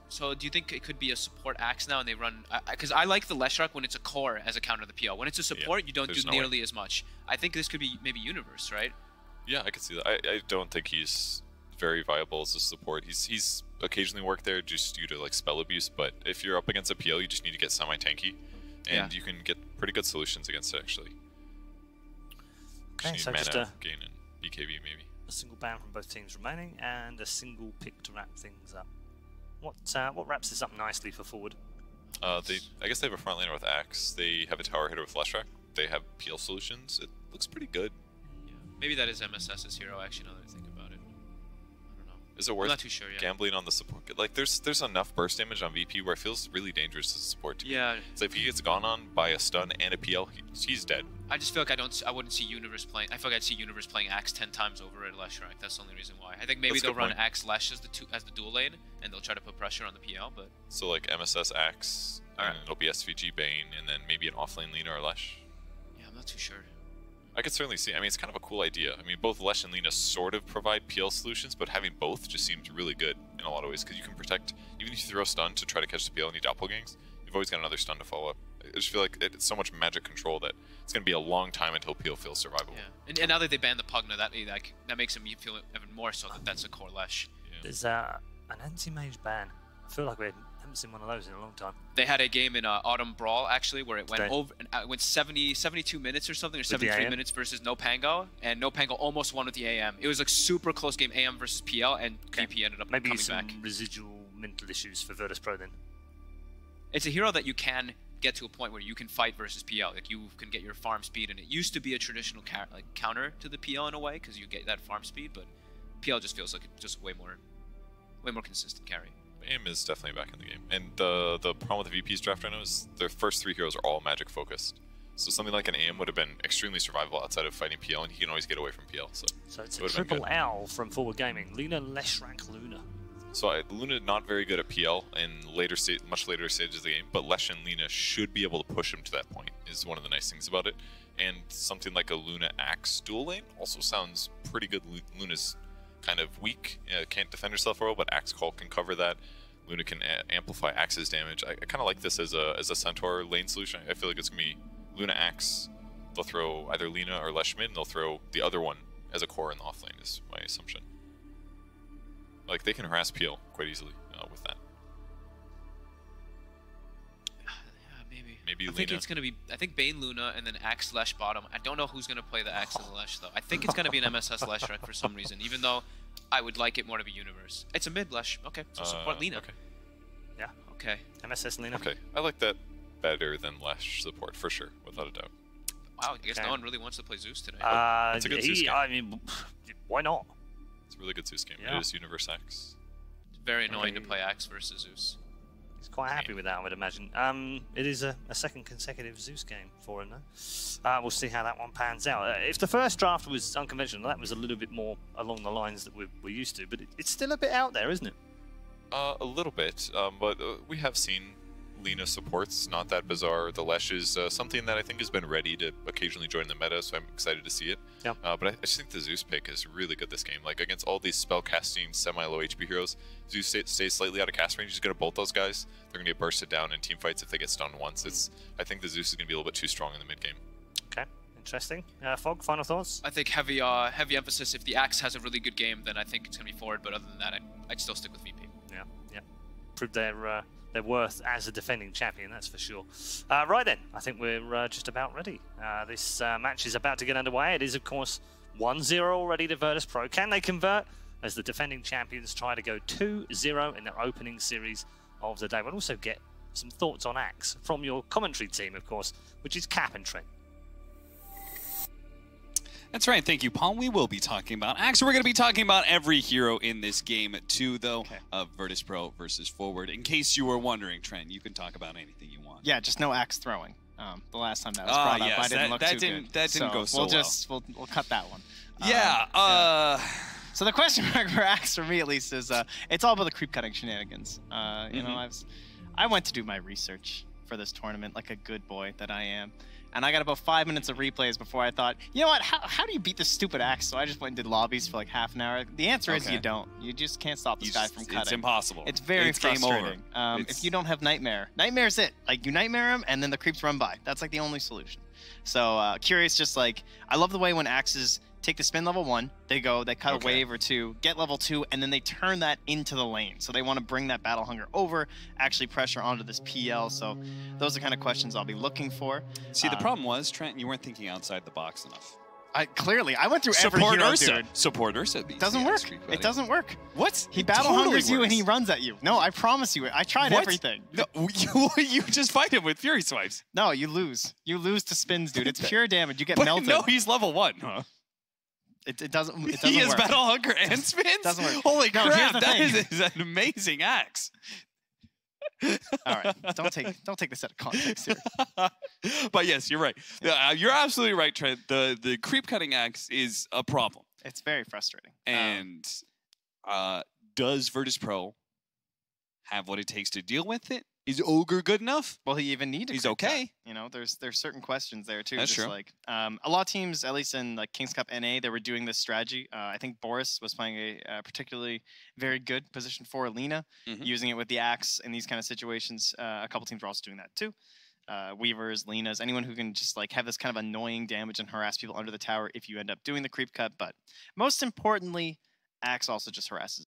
So do you think it could be a support Axe now and they run... Because I like the Leshrac when it's a core as a counter to the PL. When it's a support, you don't do nearly as much. I think this could be maybe Universe, right? Yeah, I could see that. I don't think he's very viable as a support. He's occasionally worked there just due to like spell abuse, but if you're up against a PL, you just need to get semi-tanky, and you can get pretty good solutions against it, actually. Okay, just so mana just a gain and BKB maybe. A single ban from both teams remaining, and a single pick to wrap things up. What wraps this up nicely for forward? I guess they have a front laner with Axe. They have a tower hitter with Leshrac. They have PL solutions. It looks pretty good. Yeah, maybe that is MSS's hero. Actually, now that I think about it, I don't know. Is it worth I'm not too sure yet. Gambling on the support? Like, there's enough burst damage on VP where it feels really dangerous as a support team. Yeah. So if he gets gone on by a stun and a PL, he's dead. I just feel like I wouldn't see Universe playing. I feel like I'd see Universe playing Axe 10 times over at Leshrac. That's the only reason why. I think maybe they'll run Axe Lesh as the dual lane, and they'll try to put pressure on the PL. But so like MSS Axe, and it'll be SVG Bane, and then maybe an offlane Lina or Lesh. Yeah, I'm not too sure. I could certainly see. I mean, it's kind of a cool idea. I mean, both Lesh and Lina sort of provide PL solutions, but having both just seems really good in a lot of ways because you can protect. Even if you throw stun to try to catch the PL and you doppelgangs, you've always got another stun to follow up. I just feel like it's so much magic control that it's going to be a long time until PL feels survivable. Yeah, and now that they banned the Pugna, that makes him feel even more so that that's a core Lesh. Yeah. There's an anti-mage ban. I feel like we haven't seen one of those in a long time. They had a game in Autumn Brawl actually where it went over, it went 72 minutes or something, or 73 minutes versus No Pango, and No Pango almost won with the AM. It was like super close game, AM versus PL, and VP ended up coming back. Maybe some residual mental issues for Virtus Pro then. It's a hero that you can get to a point where you can fight versus PL. Like you can get your farm speed, and it used to be a traditional counter to the PL in a way because you get that farm speed, but PL just feels like it's just way more consistent carry. AM is definitely back in the game, and the problem with the VP's draft right now is their first 3 heroes are all magic focused. So something like an AM would have been extremely survivable outside of fighting PL, and he can always get away from PL. So it's a triple L from Forward Gaming. Lina, Leshrac, Luna. So Luna not very good at PL in much later stages of the game, but Lesh and Lina should be able to push him to that point, is one of the nice things about it. And something like a Luna Axe dual lane also sounds pretty good. Luna's kind of weak, can't defend herself well, but Axe Call can cover that. Luna can amplify Axe's damage. I kind of like this as a Centaur lane solution. I feel like it's going to be Luna Axe. They'll throw either Lina or Lesh mid, and they'll throw the other one as a core in the offlane is my assumption. Like, they can harass Peel quite easily with that. Maybe I Lina. think it's gonna be. I think Bane Luna and then Axe Lesh bottom. I don't know who's gonna play the Axe and the Lesh though. I think it's gonna be an MSS Lesh right for some reason. Even though I would like it more to be Universe. It's a mid Lesh. Okay, so support Lina. Okay. Yeah. Okay. MSS Lina. Okay, I like that better than Lesh support for sure, without a doubt. Wow, I guess no one really wants to play Zeus today. It's a good Zeus game. I mean, why not? It's a really good Zeus game. Yeah. It is Universe X. It's very annoying to play Axe versus Zeus. He's quite happy with that, I would imagine. It is a second consecutive Zeus game for him, though. We'll see how that one pans out. If the first draft was unconventional, that was a little bit more along the lines that we're used to, but it's still a bit out there, isn't it? A little bit, but we have seen Lina supports, not that bizarre. The Lesh is something that I think has been ready to occasionally join the meta, so I'm excited to see it. Yeah. But I just think the Zeus pick is really good this game. Like, against all these spell-casting, semi-low HP heroes, Zeus stays slightly out of cast range. He's going to bolt those guys. They're going to get bursted down in team fights if they get stunned once. I think the Zeus is going to be a little bit too strong in the mid-game. Okay, interesting. Fog, final thoughts? I think heavy emphasis. If the Axe has a really good game, then I think it's gonna be forward. But other than that, I'd still stick with VP. Yeah, yeah. Prove their worth as a defending champion, that's for sure. Right then, I think we're just about ready. This match is about to get underway. It is, of course, 1-0 already to Virtus Pro. Can they convert as the defending champions try to go 2-0 in their opening series of the day? We'll also get some thoughts on Axe from your commentary team, of course, which is Cap and Trent. That's right. Thank you, Paul. We will be talking about Axe. We're going to be talking about every hero in this game, too, though, of Virtus Pro versus Forward. In case you were wondering, Trent, you can talk about anything you want. Yeah, just no Axe throwing. The last time that was brought up, I didn't look too good. That didn't go so well. We'll cut that one. Yeah. So the question mark for Axe, for me at least, is it's all about the creep cutting shenanigans. You know, I went to do my research for this tournament like a good boy that I am. And I got about 5 minutes of replays before I thought, you know what, how do you beat this stupid Axe? So I just went and did lobbies for like half an hour. The answer is you don't. You just can't stop this guy from cutting. It's impossible. It's very frustrating. If you don't have Nightmare, Nightmare's it. Like, you Nightmare him, and then the creeps run by. That's like the only solution. So curious, just like, I love the way when Axes take the spin level 1, they cut a wave or two, get level 2, and then they turn that into the lane. So they want to bring that battle hunger over, actually pressure onto this PL. So those are the kind of questions I'll be looking for. See, the problem was, Trent, you weren't thinking outside the box enough. Clearly, I went through every hero, dude. Support Ursa. It doesn't work. It doesn't work. What? He battle hungers you and he runs at you. No, I promise you. I tried everything. No, you just fight him with Fury Swipes. No, you lose. You lose to spins, dude. It's pure damage. You get melted. No, he's level 1. Huh? It doesn't work. He has battle hunger and spins? Doesn't work. Holy crap, that is an amazing Axe. All right, don't take this out of context here. But yes, you're right. You're absolutely right, Trent. The creep cutting Axe is a problem. It's very frustrating. And does Virtus Pro have what it takes to deal with it? Is Ogre good enough? Well, he even needs. He's okay. Cut. You know, there's certain questions there too. That's just true. Like a lot of teams, at least in like Kings Cup NA, they were doing this strategy. I think Boris was playing a particularly very good position for Lina, using it with the Axe in these kind of situations. A couple teams were also doing that too. Weavers, Linas, anyone who can just like have this kind of annoying damage and harass people under the tower if you end up doing the creep cut. But most importantly, Axe also just harasses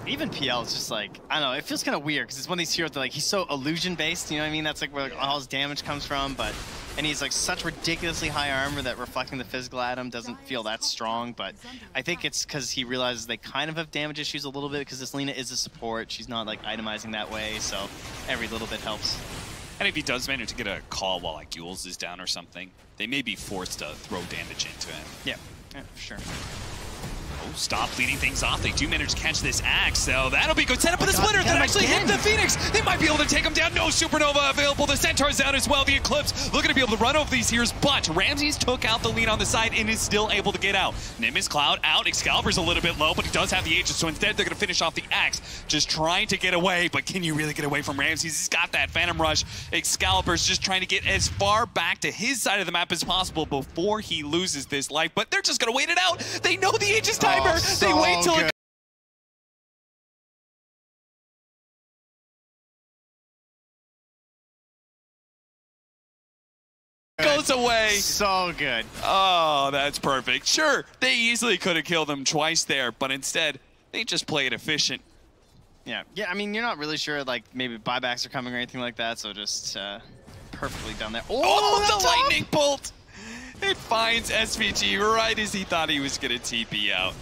even PL is just like, I don't know, it feels kind of weird because it's one of these heroes that like he's so illusion based, you know what I mean? That's like where like, all his damage comes from, and he's like such ridiculously high armor that reflecting the physical at him doesn't feel that strong, but I think it's because he realizes they kind of have damage issues a little bit because this Lina is a support. She's not like itemizing that way, so every little bit helps. And if he does manage to get a call while like Yules is down or something, they may be forced to throw damage into him. Yeah, for sure. Oh, stop leading things off. They do manage to catch this axe, so that'll be good setup for the Splitter that actually hit the Phoenix. They might be able to take him down. No Supernova available. The Centaur's down as well. The Eclipse looking to be able to run over these heroes, but Ramses took out the lead on the side and is still able to get out. Nimbus Cloud out. Excalibur's a little bit low, but he does have the Aegis, so instead they're going to finish off the axe. Just trying to get away, but can you really get away from Ramses? He's got that Phantom Rush. Excalibur's just trying to get as far back to his side of the map as possible before he loses this life, but they're just going to wait it out. They know the Aegis timer. They wait till it goes away. So good. Oh, that's perfect. Sure, they easily could have killed him twice there, but instead, they just played efficient. Yeah, I mean, you're not really sure, like, maybe buybacks are coming or anything like that, so just perfectly down there. Oh, the lightning bolt! It finds SVG right as he thought he was going to TP out.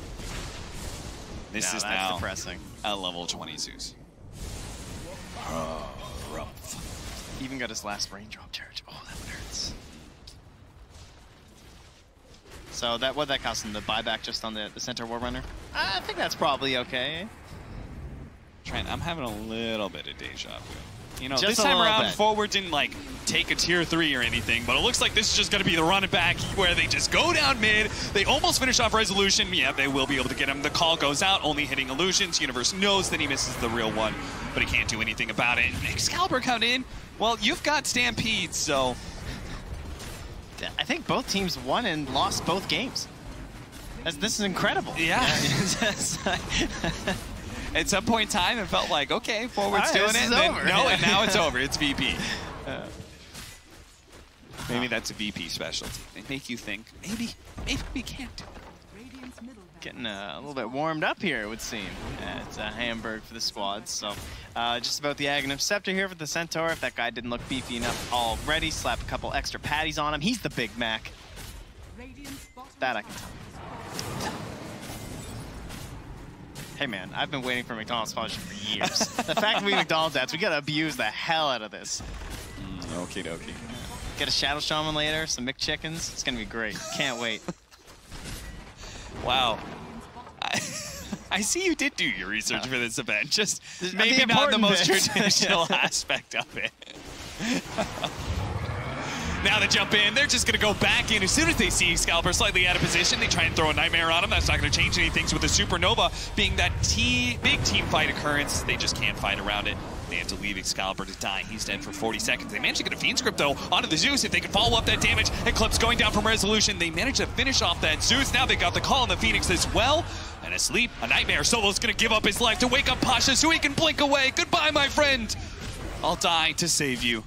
This is now depressing. A level 20 Zeus. Oh, rough. Even got his last raindrop charge. Oh, that one hurts. So what that cost him? The buyback just on the Centaur War Runner? I think that's probably okay. Trent, I'm having a little bit of deja vu. You know, just this time around, Forward didn't like take a tier 3 or anything, but it looks like this is just going to be the run it back where they just go down mid. They almost finish off Resolution. Yeah, they will be able to get him. The call goes out, only hitting Illusions. Universe knows that he misses the real one, but he can't do anything about it. Excalibur coming in. Well, you've got Stampede, so... I think both teams won and lost both games. This is incredible. Yeah. At some point in time, it felt like, okay, Forward's doing it. And then, no, and now it's over. It's VP. Maybe that's a VP specialty. They make you think, maybe we can't. Getting a little bit warmed up here, it would seem. It's Hamburg for the squads. So just about the Aghanim Scepter here for the Centaur. If that guy didn't look beefy enough already, slap a couple extra patties on him. He's the Big Mac. That I can tell. Hey man, I've been waiting for McDonald's sponsorship for years. The fact that we McDonald's ads, we gotta abuse the hell out of this. Okie dokie. Get a Shadow Shaman later, some McChickens. It's gonna be great. Can't wait. Wow. I see you did do your research for this event. Just maybe not the most traditional aspect of it. Now they jump in. They're just going to go back in. As soon as they see Excalibur slightly out of position, they try and throw a Nightmare on him. That's not going to change any things with the Supernova being that big team fight occurrence. They just can't fight around it. They have to leave Excalibur to die. He's dead for 40 seconds. They managed to get a Fiend Script, though, onto the Zeus. If they can follow up that damage, Eclipse going down from Resolution. They managed to finish off that Zeus. Now they got the call on the Phoenix as well. And asleep, a Nightmare. Solo's going to give up his life to wake up Pasha so he can blink away. Goodbye, my friend. I'll die to save you.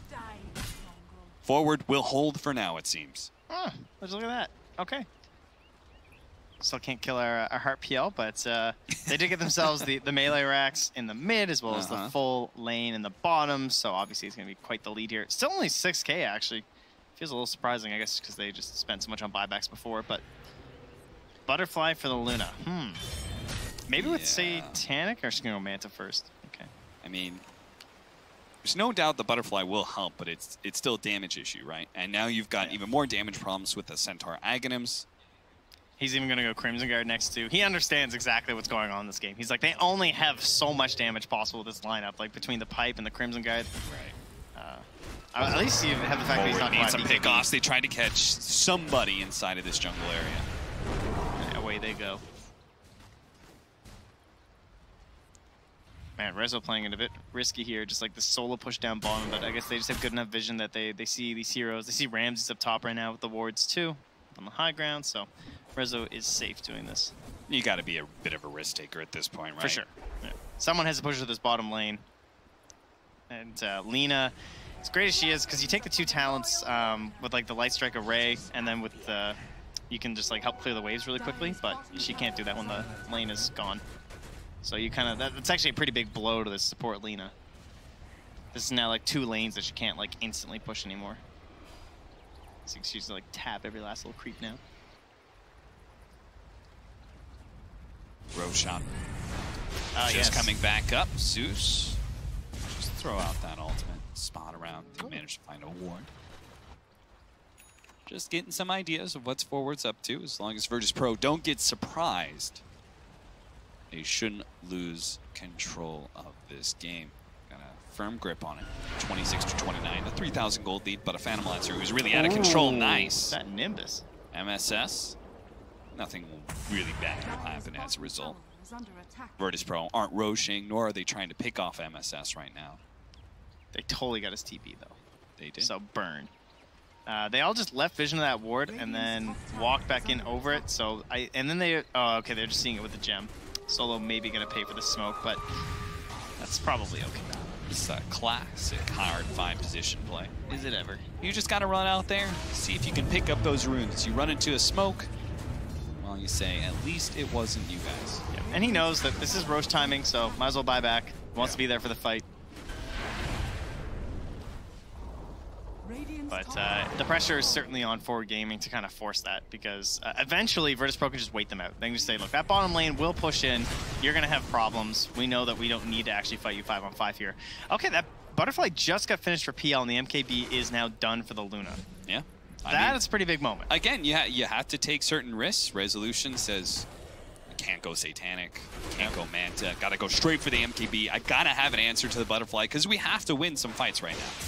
Forward will hold for now, it seems. Oh, let's look at that. Okay. Still can't kill our Heart PL, but they did get themselves the melee racks in the mid as well as the full lane in the bottom, so obviously it's going to be quite the lead here. Still only 6k, actually. Feels a little surprising, I guess, because they just spent so much on buybacks before, but... Butterfly for the Luna. Maybe with Satanic, or just going to go Manta first? Okay. I mean... There's no doubt the Butterfly will help, but it's still a damage issue, right? And now you've got even more damage problems with the Centaur Aghanims. He's even going to go Crimson Guard next to. He understands exactly what's going on in this game. He's like, they only have so much damage possible with this lineup, like between the Pipe and the Crimson Guard. Right. At least you have the fact that he's not going to some pickoffs. They tried to catch somebody inside of this jungle area. And away they go. Man, Rezo playing it a bit risky here, just like the solo push down bottom, but I guess they just have good enough vision that they see these heroes. They see Ramses up top right now with the wards too, on the high ground, so Rezo is safe doing this. You got to be a bit of a risk taker at this point, right? For sure. Yeah. Someone has to push to this bottom lane. And Lina, as great as she is, because you take the two talents with like the Light Strike Array, and then with you can just like help clear the waves really quickly, but she can't do that when the lane is gone. So you kind of, that's actually a pretty big blow to the support Lina. This is now like 2 lanes that you can't like instantly push anymore. So she's like tap every last little creep now. Roshan just coming back up. Zeus just throw out that ultimate. Spot around. They managed to find a ward. Just getting some ideas of what's forwards up to. As long as Virtus Pro don't get surprised, they shouldn't lose control of this game. Got a firm grip on it. 26-29, a 3,000 gold lead, but a Phantom Lancer who's really out of control. Nice. That Nimbus. MSS. Nothing really bad will happen as a result. Virtus Pro aren't roshing, nor are they trying to pick off MSS right now. They totally got his TP though. They did. So burn. They all just left vision of that ward and then walked back in over it. So and then they, oh, okay, they're just seeing it with the gem. Solo maybe gonna pay for the smoke, but that's probably okay. It's a classic hard 5 position play. Is it ever? You just gotta run out there, see if you can pick up those runes. You run into a smoke, well, you say, at least it wasn't you guys. Yep. And he knows that this is Roche timing, so might as well buy back. Wants to be there for the fight. But the pressure is certainly on Forward Gaming to kind of force that, because eventually Virtus Pro can just wait them out. They can just say, look, that bottom lane will push in. You're going to have problems. We know that we don't need to actually fight you 5-on-5 here. Okay, that Butterfly just got finished for PL, and the MKB is now done for the Luna. Yeah. That is a pretty big moment. Again, you have to take certain risks. Resolution says, can't go Satanic, can't go Manta, gotta go straight for the MKB. I gotta have an answer to the Butterfly, because we have to win some fights right now.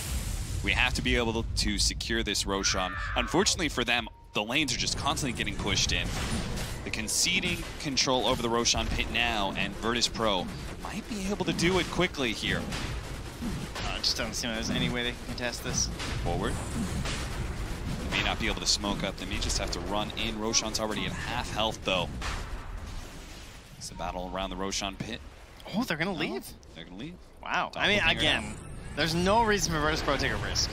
We have to be able to secure this Roshan. Unfortunately for them, the lanes are just constantly getting pushed in. The conceding control over the Roshan pit now, and Virtus Pro might be able to do it quickly here. It just doesn't seem like there's any way they can contest this. Forward. They may not be able to smoke up. They may just have to run in. Roshan's already at half health, though. It's a battle around the Roshan pit. Oh, they're going to leave? They're going to leave. Wow. I mean, again, there's no reason for Virtus Pro to take a risk.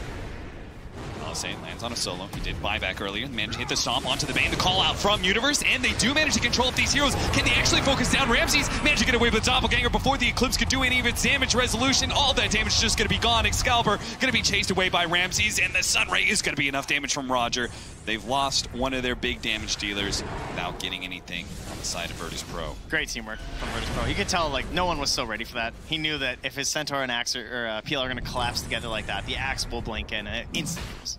I'll say it lands on a solo. He did buyback earlier. Managed to hit the stomp onto the Bane. The call out from Universe, and they do manage to control these heroes. Can they actually focus down Ramses? Managed to get away with the Doppelganger before the Eclipse could do any of its damage. Resolution, all that damage is just going to be gone. Excalibur going to be chased away by Ramses, and the Sunray is going to be enough damage from Roger. They've lost one of their big damage dealers without getting anything on the side of Virtus Pro. Great teamwork from Virtus Pro. You could tell, like, no one was so ready for that. He knew that if his Centaur and Axe or PL are going to collapse together like that, the Axe will blink in and it instantly goes.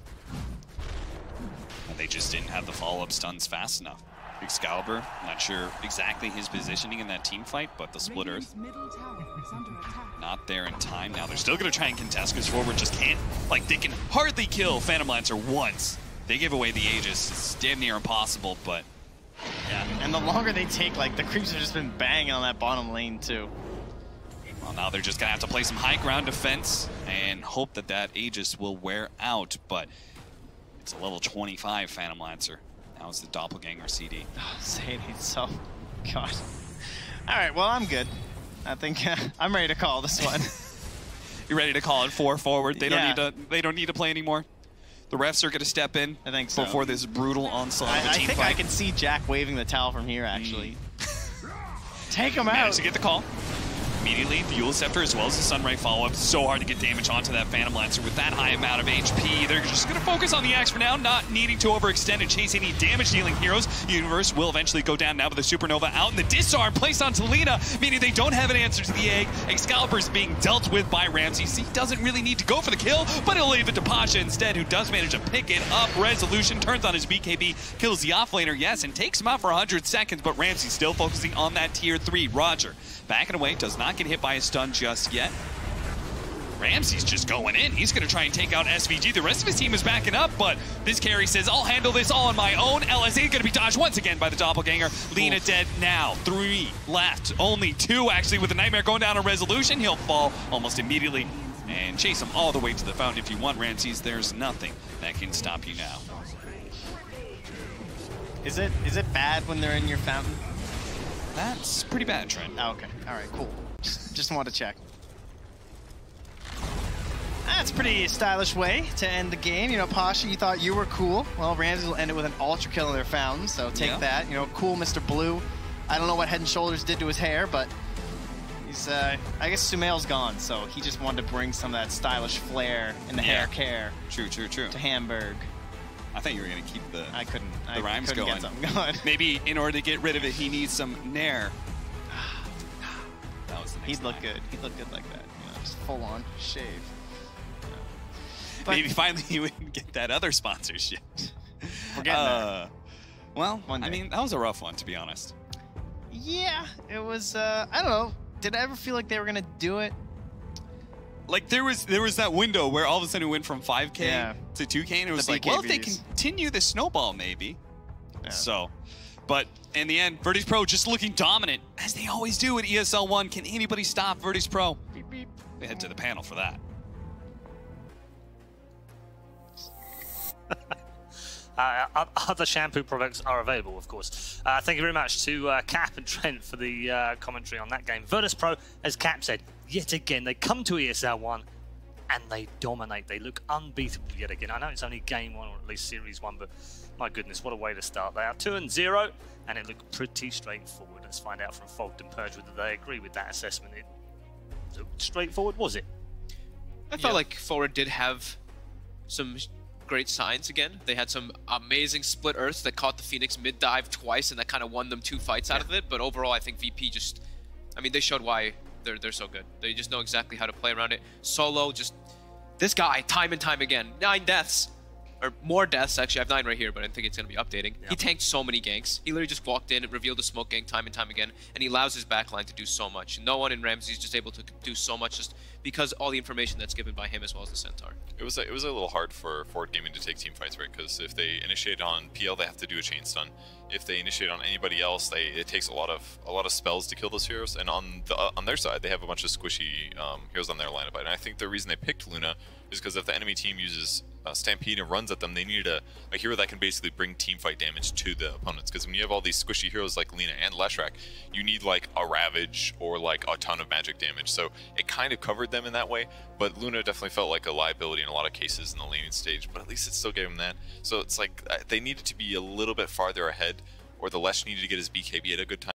They just didn't have the follow-up stuns fast enough. Excalibur, not sure exactly his positioning in that team fight, but the Split Earth not there in time. Now they're still going to try and contest, because Forward just can't, like, they can hardly kill Phantom Lancer once. They give away the Aegis. It's damn near impossible, but... Yeah, and the longer they take, like, the creeps have just been banging on that bottom lane, too. Well, now they're just going to have to play some high ground defense and hope that that Aegis will wear out, but... It's a level 25 Phantom Lancer. Now it's the Doppelganger CD. Oh, Sadie, so... God. Alright, well, I'm good. I think I'm ready to call this one. You're ready to call it 4 forward? They don't need to play anymore? The refs are going to step in, I think so, before this brutal onslaught of a team fight. fight. I can see Jack waving the towel from here, actually. Take him out! Managed to get the call. Immediately, the Eul Scepter as well as the Sunray follow-up. So hard to get damage onto that Phantom Lancer with that high amount of HP. They're just going to focus on the Axe for now, not needing to overextend and chase any damage-dealing heroes. Universe will eventually go down now with the Supernova out, and the Disarm placed onto Lina, meaning they don't have an answer to the egg. Excalibur's being dealt with by Ramses. He doesn't really need to go for the kill, but he'll leave it to Pasha instead, who does manage to pick it up. Resolution turns on his BKB, kills the offlaner, yes, and takes him out for 100 seconds, but Ramses still focusing on that tier 3. Roger backing away, does not get hit by a stun just yet. Ramses just going in. He's going to try and take out SVG. The rest of his team is backing up, but this carry says, I'll handle this all on my own. LSA going to be dodged once again by the Doppelganger. Lina dead now. 3 left. Only 2, actually, with the Nightmare going down on Resolution. He'll fall almost immediately and chase him all the way to the fountain. If you want Ramses, there's nothing that can stop you now. Is it bad when they're in your fountain? That's pretty bad, Trent. Oh, okay. All right, cool. Just wanted to check. That's a pretty stylish way to end the game. You know, Pasha, you thought you were cool. Well, Ramses will end it with an ultra kill in their fountain, so take that. You know, cool Mr. Blue. I don't know what Head and Shoulders did to his hair, but it's I guess Sumail's gone, so he just wanted to bring some of that stylish flair and the hair care. True. To Hamburg. I thought you were gonna keep the rhymes couldn't going. Get something going. Maybe in order to get rid of it, he needs some nair. That was the next He'd look line. good. He'd look good like that. You know, just full on shave. Maybe finally he would get that other sponsorship. We're getting there. Well, I mean, that was a rough one, to be honest. Yeah, it was. I don't know. Did I ever feel like they were gonna do it? Like there was that window where all of a sudden it went from 5K to 2K, and it was like, well, if they continue the snowball, maybe. Yeah. So, but in the end, Virtus Pro just looking dominant, as they always do at ESL 1. Can anybody stop Virtus Pro? Beep, beep. They head to the panel for that. Other shampoo products are available, of course. Thank you very much to Cap and Trent for the commentary on that game. Virtus Pro, as Cap said, yet again, they come to ESL 1 and they dominate. They look unbeatable yet again. I know it's only game 1 or at least series 1, but my goodness, what a way to start. They are 2-0 and it looked pretty straightforward. Let's find out from Fogged and Purge whether they agree with that assessment. It looked straightforward, was it? I felt like Forward did have some great signs again. They had some amazing split earths that caught the Phoenix mid-dive twice, and that kind of won them 2 fights out of it. But overall, I think VP just, I mean, they showed why they're so good. They just know exactly how to play around it. Solo, just this guy, time and time again, 9 deaths. Or more deaths, actually. I have 9 right here, but I think it's going to be updating. He tanked so many ganks. He literally just walked in and revealed a smoke gank time and time again, and he allows his backline to do so much. No one in Ramsey's just able to do so much just because all the information that's given by him as well as the Centaur. It was a little hard for Forward Gaming to take team fights, right? Because if they initiate on PL, they have to do a chain stun. If they initiate on anybody else, it takes a lot of spells to kill those heroes. And on their side, they have a bunch of squishy heroes on their lineup. And I think the reason they picked Luna is because if the enemy team uses Stampede and runs at them, they needed a hero that can basically bring team fight damage to the opponents. Because when you have all these squishy heroes like Lina and Leshrac, you need like a Ravage or like a ton of magic damage. So it kind of covered them in that way. But Luna definitely felt like a liability in a lot of cases in the laning stage. But at least it still gave them that. So it's like they needed to be a little bit farther ahead, or the Lesh needed to get his BKB at a good time.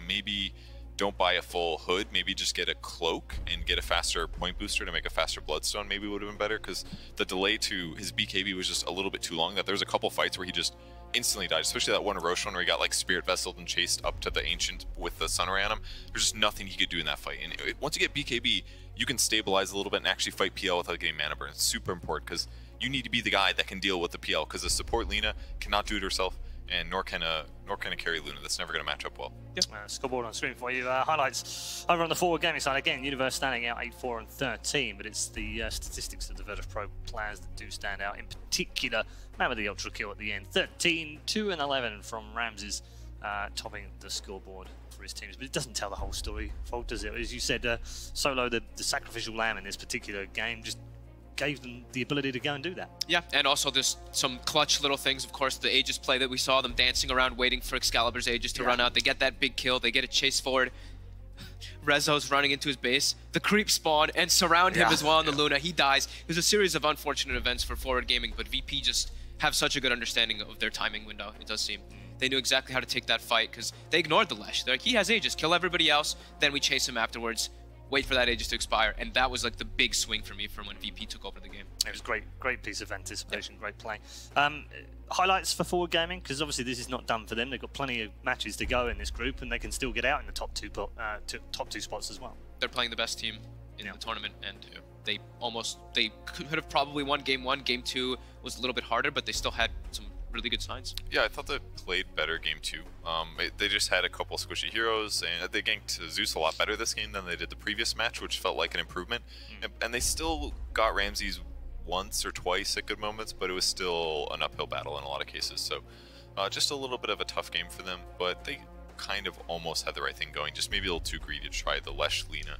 Maybe don't buy a full hood, maybe just get a cloak and get a faster point booster to make a faster bloodstone. Maybe would have been better, because the delay to his BKB was just a little bit too long. That there's a couple fights where he just instantly died, especially that one Roche one where he got like spirit vesseled and chased up to the Ancient with the sun ray on him. There's just nothing he could do in that fight. And once you get BKB, you can stabilize a little bit and actually fight PL without getting mana burn. It's super important, because you need to be the guy that can deal with the PL, because the support Lina cannot do it herself, and nor can a carry Luna. That's never going to match up well. Yep. Scoreboard on screen for you. Highlights over on the Forward Gaming side. Again, Universe standing out 8-4 and 13, but it's the statistics of the Virtus Pro players that do stand out. In particular, man with the ultra kill at the end. 13, 2 and 11 from Ramses, topping the scoreboard for his teams. But it doesn't tell the whole story, Fog, does it? As you said, Solo, the sacrificial lamb in this particular game, just gave them the ability to go and do that. Yeah, and also there's some clutch little things. Of course, the Aegis play that we saw, them dancing around waiting for Excalibur's Aegis to run out. They get that big kill, they get a chase forward. Rezo's running into his base. The creep spawn and surround him as well on the Luna. He dies. It was a series of unfortunate events for Forward Gaming, but VP just have such a good understanding of their timing window, it does seem. They knew exactly how to take that fight, because they ignored the Lesh. They're like, he has Aegis, kill everybody else, then we chase him afterwards. Wait for that Aegis to expire, and that was like the big swing for me from when VP took over the game. It was great piece of anticipation, great play. Highlights for Forward Gaming, because obviously this is not done for them. They've got plenty of matches to go in this group, and they can still get out in the top two spots as well. They're playing the best team in the tournament, and they could have probably won game 1. Game 2 was a little bit harder, but they still had some really good signs. Yeah, I thought they played better game 2. They just had a couple squishy heroes, and they ganked Zeus a lot better this game than they did the previous match, which felt like an improvement. And they still got Ramses once or twice at good moments, but it was still an uphill battle in a lot of cases. So just a little bit of a tough game for them, but they kind of almost had the right thing going. Just maybe a little too greedy to try the Lesh Lina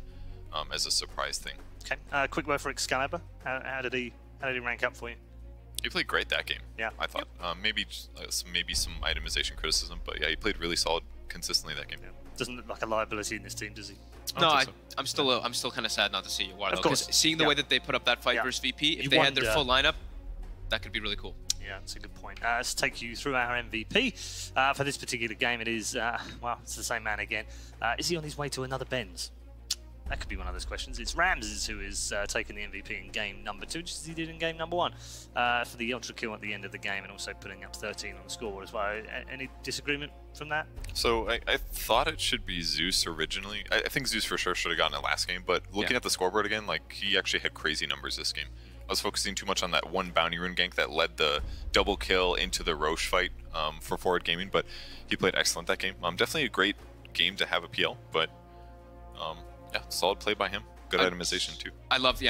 as a surprise thing. Okay, quick word for Excalibur. How did he rank up for you? He played great that game. Yeah, I thought maybe some itemization criticism, but yeah, he played really solid consistently that game. Yeah. Doesn't look like a liability in this team, does he? No, I'm still kind of sad not to see Yuar, though, because seeing the way that they put up that fight versus VP, if they had their full lineup, that could be really cool. Yeah, that's a good point. Let's take you through our MVP. For this particular game, it is, well, it's the same man again. Is he on his way to another Benz? That could be one of those questions. It's Ramses who is taking the MVP in game number 2, just as he did in game number 1, for the ultra kill at the end of the game, and also putting up 13 on the scoreboard as well. Any disagreement from that? So I thought it should be Zeus originally. I think Zeus for sure should have gotten it last game, but looking at the scoreboard again, like, he actually had crazy numbers this game. I was focusing too much on that one bounty rune gank that led the double kill into the Roche fight for Forward Gaming, but he played excellent that game. Definitely a great game to have a PL, but yeah, solid play by him. Good itemization too. I loved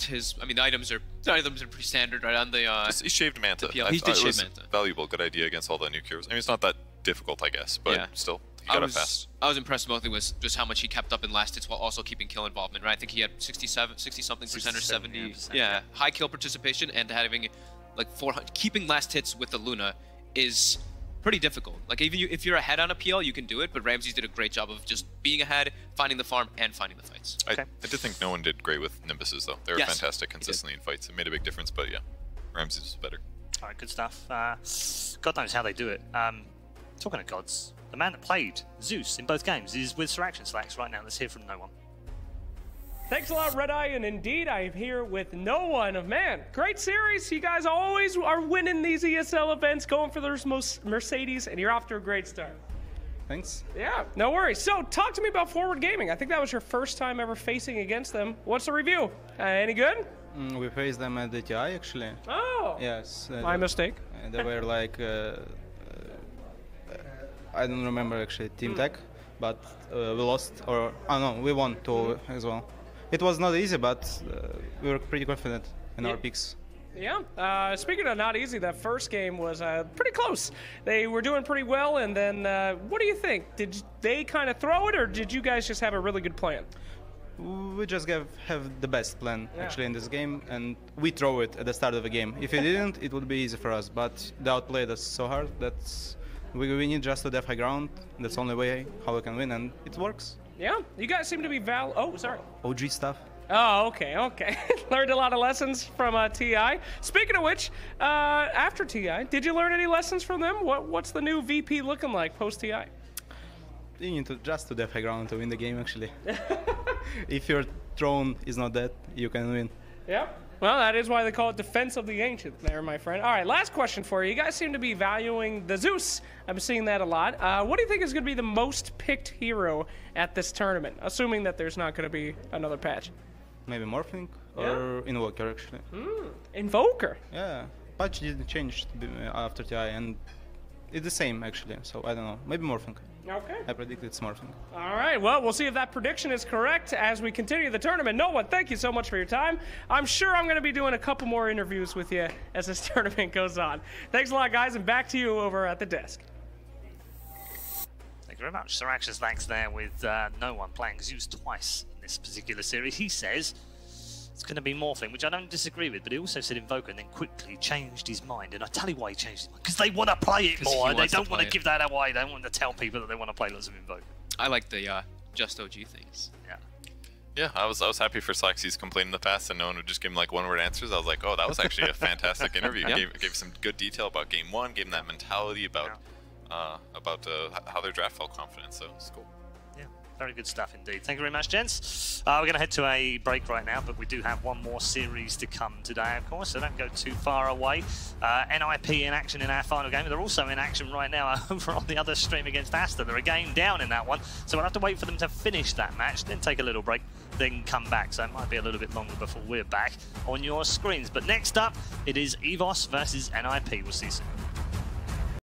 his. I mean, the items are pretty standard, right? On the he shaved Manta. He did shave Manta. Valuable, good idea against all the nuke heroes. I mean, it's not that difficult, I guess, but still, he got it fast. I was impressed mostly with just how much he kept up in last hits while also keeping kill involvement, right? I think he had 60-something percent or 70. Yeah, high kill participation, and having like 400. Keeping last hits with the Luna is pretty difficult. Like, even if you're ahead on a PL, you can do it, but Ramses did a great job of just being ahead, finding the farm, and finding the fights. Okay. I did think no one did great with Nimbuses, though. They were fantastic consistently in fights. It made a big difference, but yeah, Ramses was better. All right, good stuff. God knows how they do it. Talking of gods, the man that played Zeus in both games is with Sir Action Slacks right now. Let's hear from No One. Thanks a lot, Red Eye, and indeed, I am here with No One. Man, great series. You guys always are winning these ESL events, going for those most Mercedes, and you're off to a great start. Thanks. Yeah, no worries. So, talk to me about Forward Gaming. I think that was your first time ever facing against them. What's the review? Any good? We faced them at the TI, actually. Oh! Yes. My mistake. They were like, I don't remember actually, Team Tech, but we lost, or, oh no, we won 2 as well. It was not easy, but we were pretty confident in our picks. Yeah. Speaking of not easy, that first game was pretty close. They were doing pretty well, and then what do you think? Did they kind of throw it, or did you guys just have a really good plan? We just have the best plan actually in this game, and we throw it at the start of the game. If it didn't, it would be easy for us, but they outplayed us so hard that we need just to have high ground. That's the only way how we can win, and it works. Yeah, you guys seem to be OG stuff. Oh, okay. Learned a lot of lessons from TI. Speaking of which, after TI, did you learn any lessons from them? What's the new VP looking like post-TI? You need to just to have high ground to win the game, actually. If your throne is not dead, you can win. Yep. Well, that is why they call it Defense of the Ancient there, my friend. All right, last question for you. You guys seem to be valuing the Zeus. I'm seeing that a lot. What do you think is going to be the most picked hero at this tournament, assuming that there's not going to be another patch? Maybe Morphling or Invoker, actually. Invoker? Yeah. Patch didn't change after TI, and it's the same, actually. So, I don't know. Maybe Morphling. Okay. I predict it's Morphling. All right, well, we'll see if that prediction is correct as we continue the tournament. No One, thank you so much for your time. I'm sure I'm going to be doing a couple more interviews with you as this tournament goes on. Thanks a lot, guys, and back to you over at the desk. Thank you very much. Sir Action Slacks there with No One playing Zeus twice in this particular series. He says it's going to be Morphling, which I don't disagree with, but he also said Invoker and then quickly changed his mind. And I tell you why he changed his mind. Because they want to play it more. They don't want to give that away. They don't want to tell people that they want to play lots of Invoker. I like the just OG things. Yeah, I was happy for Slacks. He's complained in the past and no one would just give him like one-word answers. I was like, oh, that was actually a fantastic interview. Gave some good detail about game 1, gave him that mentality about how their draft felt confident. So it's cool. Very good stuff indeed. Thank you very much, gents. We're going to head to a break right now, but we do have one more series to come today, of course, so don't go too far away. NIP in action in our final game. They're also in action right now over on the other stream against Asta. They're a game down in that one, so we'll have to wait for them to finish that match, then take a little break, then come back. So it might be a little bit longer before we're back on your screens. But next up, it is EVOS versus NIP. We'll see you soon.